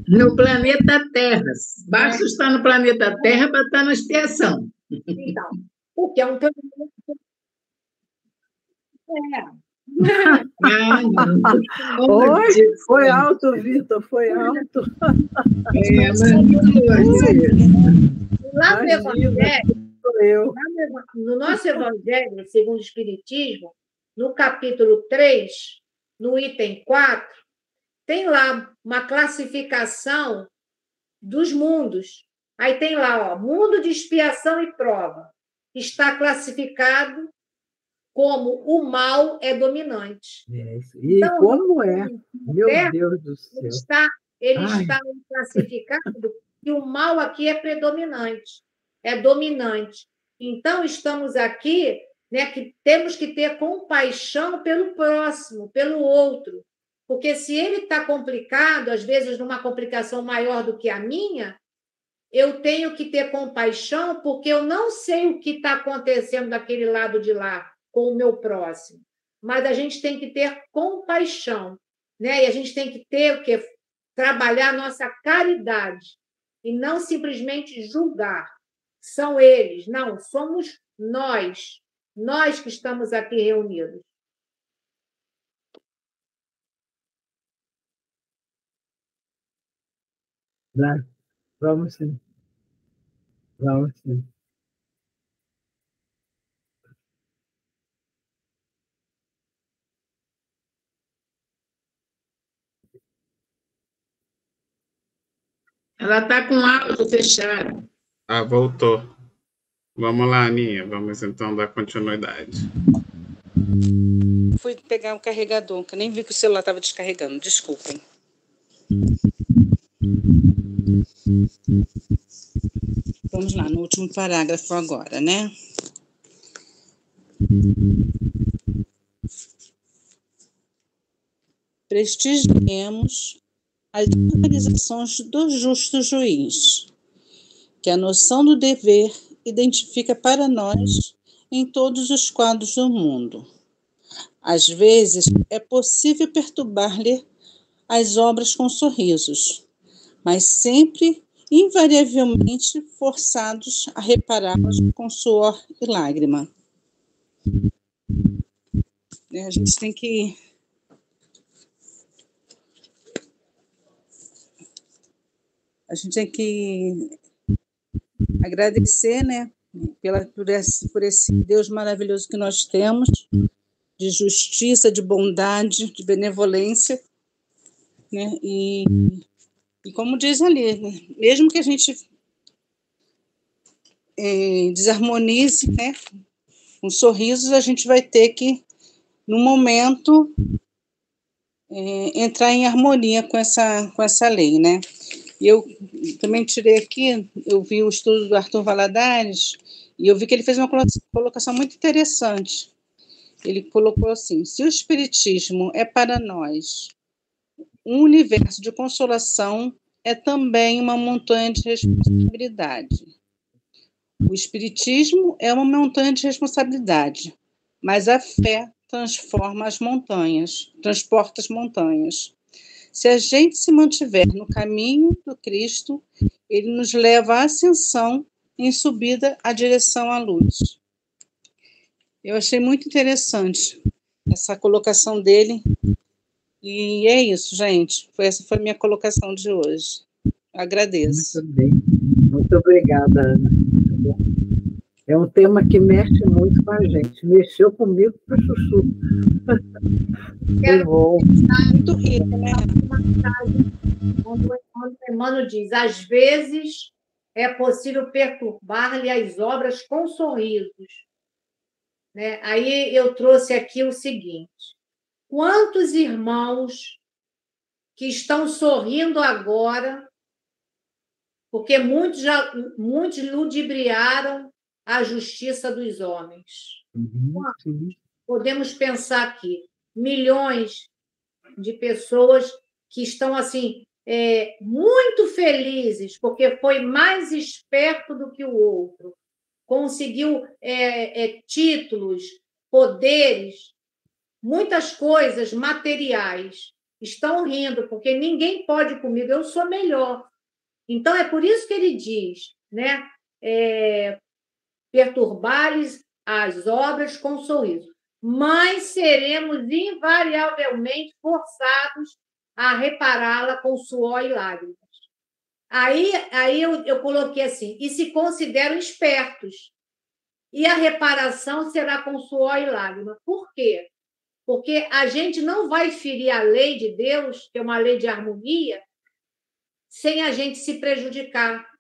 No planeta Terra. Basta estar no planeta Terra para estar na expiação. Então, porque é um planeta. Oi, foi alto, Vitor, foi alto. Lá no Evangelho, no nosso Evangelho, segundo o Espiritismo, no capítulo 3, no item 4, tem lá uma classificação dos mundos. Aí tem lá, ó, mundo de expiação e prova. Está classificado como o mal é dominante. E então, como é? Meu Deus do céu. Ele está classificado que o mal aqui é predominante, é dominante. Então, estamos aqui, né, que temos que ter compaixão pelo próximo, pelo outro. Porque se ele está complicado, às vezes numa complicação maior do que a minha, eu tenho que ter compaixão porque eu não sei o que está acontecendo daquele lado de lá com o meu próximo. Mas a gente tem que ter compaixão, né? E a gente tem que ter o quê? Trabalhar a nossa caridade e não simplesmente julgar. São eles, não, somos nós que estamos aqui reunidos. Vamos sim. Vamos sim. Ela está com o áudio fechado. Ah, voltou. Vamos lá, Aninha. Vamos então dar continuidade. Fui pegar o carregador, que eu nem vi que o celular estava descarregando. Desculpem. Vamos lá, no último parágrafo agora, né? Prestigiemos as organizações do justo juiz, que a noção do dever identifica para nós em todos os quadros do mundo. Às vezes, é possível perturbar-lhe as obras com sorrisos, mas sempre, invariavelmente, forçados a repará-las com suor e lágrima. A gente tem que agradecer, né, por esse Deus maravilhoso que nós temos, de justiça, de bondade, de benevolência, né, e como diz ali, né, mesmo que a gente desarmonize, né, com sorrisos, a gente vai ter que, no momento, entrar em harmonia com essa lei, né. E eu também tirei aqui, eu vi o estudo do Arthur Valadares, e eu vi que ele fez uma colocação muito interessante. Ele colocou assim: se o Espiritismo é para nós um universo de consolação, é também uma montanha de responsabilidade. O Espiritismo é uma montanha de responsabilidade, mas a fé transporta as montanhas. Se a gente se mantiver no caminho do Cristo, ele nos leva à ascensão em subida à direção à luz. Eu achei muito interessante essa colocação dele. E é isso, gente. Essa foi a minha colocação de hoje. Agradeço. Muito bem. Muito obrigada, Ana. É um tema que mexe muito com a gente. Mexeu comigo para chuchu. Quero bom. Muito rico, né? uma frase onde o Emmanuel diz: às vezes é possível perturbar-lhe as obras com sorrisos. Né? Aí eu trouxe aqui o seguinte: quantos irmãos que estão sorrindo agora, porque muitos ludibriaram a justiça dos homens. Sim. Podemos pensar aqui, milhões de pessoas que estão assim muito felizes, porque foi mais esperto do que o outro, conseguiu títulos, poderes, muitas coisas materiais. Estão rindo, porque ninguém pode comigo, eu sou melhor. Então, é por isso que ele diz, né? Perturbar-lhes as obras com sorriso. Mas seremos invariavelmente forçados a repará-la com suor e lágrimas. Aí eu coloquei assim, e se consideram espertos. E a reparação será com suor e lágrimas. Por quê? Porque a gente não vai ferir a lei de Deus, que é uma lei de harmonia, sem a gente se prejudicar.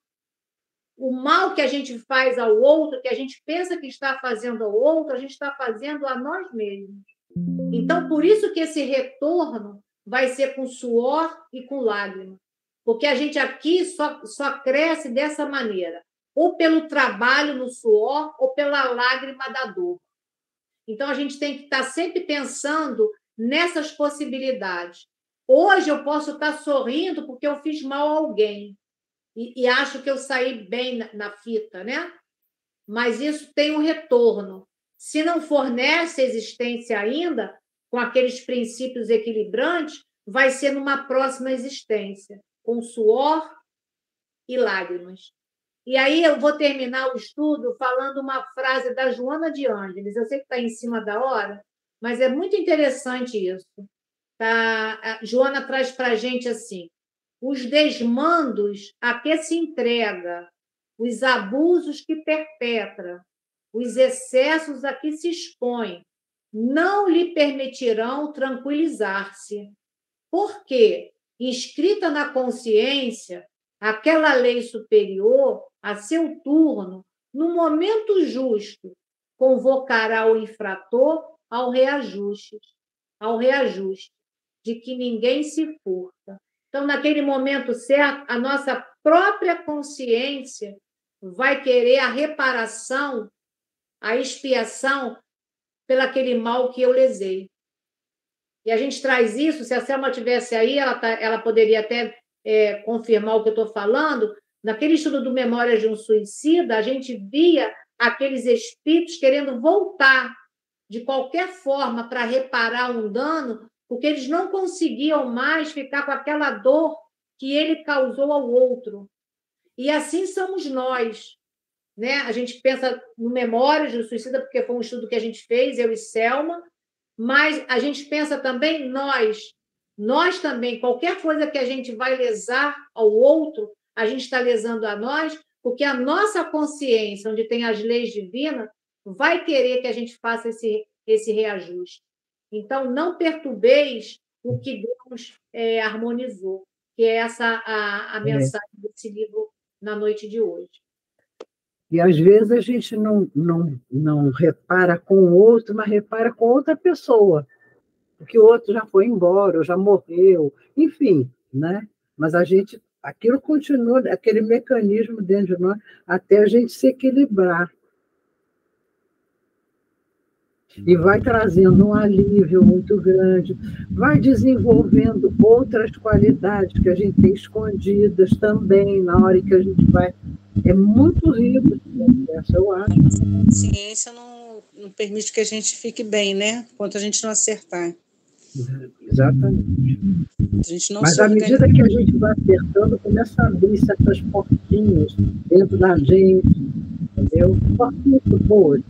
O mal que a gente faz ao outro, que a gente pensa que está fazendo ao outro, a gente está fazendo a nós mesmos. Então, por isso que esse retorno vai ser com suor e com lágrima. Porque a gente aqui só cresce dessa maneira, ou pelo trabalho no suor, ou pela lágrima da dor. Então, a gente tem que estar sempre pensando nessas possibilidades. Hoje eu posso estar sorrindo porque eu fiz mal a alguém e acho que eu saí bem na fita, né? Mas isso tem um retorno. Se não for nessa existência ainda, com aqueles princípios equilibrantes, vai ser numa próxima existência, com suor e lágrimas. E aí eu vou terminar o estudo falando uma frase da Joana de Ângeles. Eu sei que está em cima da hora, mas é muito interessante isso. Tá? A Joana traz para a gente assim: os desmandos a que se entrega, os abusos que perpetra, os excessos a que se expõe, não lhe permitirão tranquilizar-se. Porque, inscrita na consciência, aquela lei superior, a seu turno, no momento justo, convocará o infrator ao reajuste, de que ninguém se furta. Então, naquele momento certo, a nossa própria consciência vai querer a reparação, a expiação pelo aquele mal que eu lesei. E a gente traz isso, se a Selma estivesse aí, ela poderia até confirmar o que eu estou falando. Naquele estudo do Memórias de um Suicida, a gente via aqueles espíritos querendo voltar de qualquer forma para reparar um dano, porque eles não conseguiam mais ficar com aquela dor que ele causou ao outro. E assim somos nós. Né? A gente pensa no Memórias do Suicida, porque foi um estudo que a gente fez, eu e Selma, mas a gente pensa também nós também, qualquer coisa que a gente vai lesar ao outro, a gente está lesando a nós, porque a nossa consciência, onde tem as leis divinas, vai querer que a gente faça esse reajuste. Então, não perturbeis o que Deus harmonizou, que é essa a mensagem desse livro na noite de hoje. E, às vezes, a gente não repara com o outro, mas repara com outra pessoa, porque o outro já foi embora, ou já morreu, enfim, né? Mas aquilo continua, aquele mecanismo dentro de nós, até a gente se equilibrar. E vai trazendo um alívio muito grande, vai desenvolvendo outras qualidades que a gente tem escondidas também, na hora que a gente vai. É muito rico esse processo, eu acho. A nossa consciência não permite que a gente fique bem, né? Enquanto a gente não acertar. Exatamente. A gente não Mas à medida que a gente vai acertando, começa a abrir certas portinhas dentro da gente, entendeu? Portinhas boas.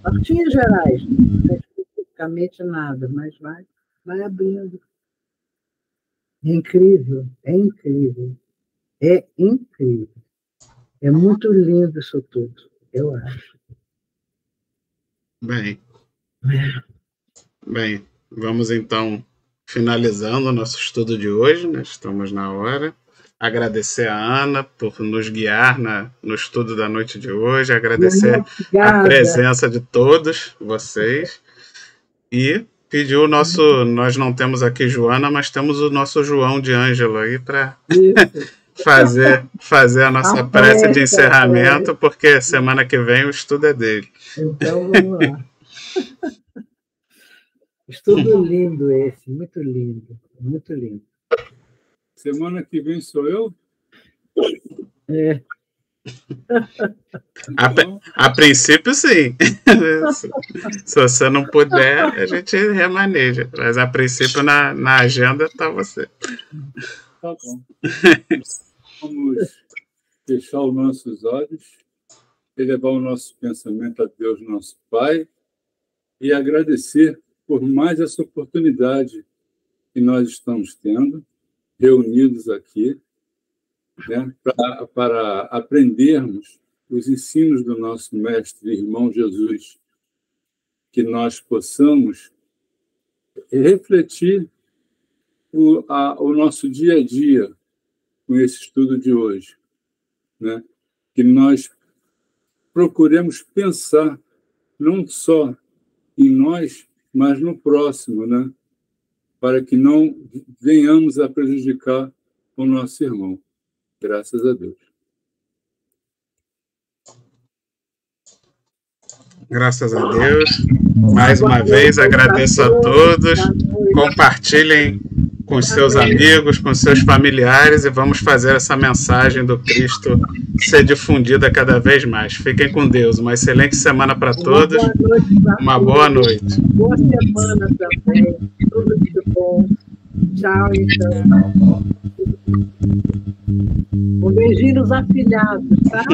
Portinhas gerais, não é especificamente nada, mas vai abrindo. É incrível. É muito lindo isso tudo. Eu acho. Bem, vamos então finalizando o nosso estudo de hoje, né? Estamos na hora. Agradecer a Ana por nos guiar no estudo da noite de hoje, agradecer a presença de todos vocês e pedir o nosso... Nós não temos aqui Joana, mas temos o nosso João de Ângelo aí para fazer a nossa prece de encerramento, porque semana que vem o estudo é dele. Então, vamos lá. Estudo lindo esse, muito lindo, muito lindo. Semana que vem sou eu? É. A princípio, sim. Se você não puder, a gente remaneja. Mas a princípio, na agenda, está você. Tá bom. Vamos fechar os nossos olhos, elevar o nosso pensamento a Deus, nosso Pai, e agradecer por mais essa oportunidade que nós estamos tendo, reunidos aqui, né, para aprendermos os ensinos do nosso mestre e irmão Jesus, que nós possamos refletir o nosso dia a dia com esse estudo de hoje, né? Que nós procuremos pensar não só em nós, mas no próximo, né? Para que não venhamos a prejudicar o nosso irmão. Graças a Deus. Graças a Deus. Mais uma vez, agradeço a todos. Compartilhem com seus amigos, com seus familiares, e vamos fazer essa mensagem do Cristo ser difundida cada vez mais. Fiquem com Deus. Uma excelente semana para todos. Uma boa noite. Boa semana também. Tudo de bom. Tchau, então. Um beijinho nos afilhados, tá?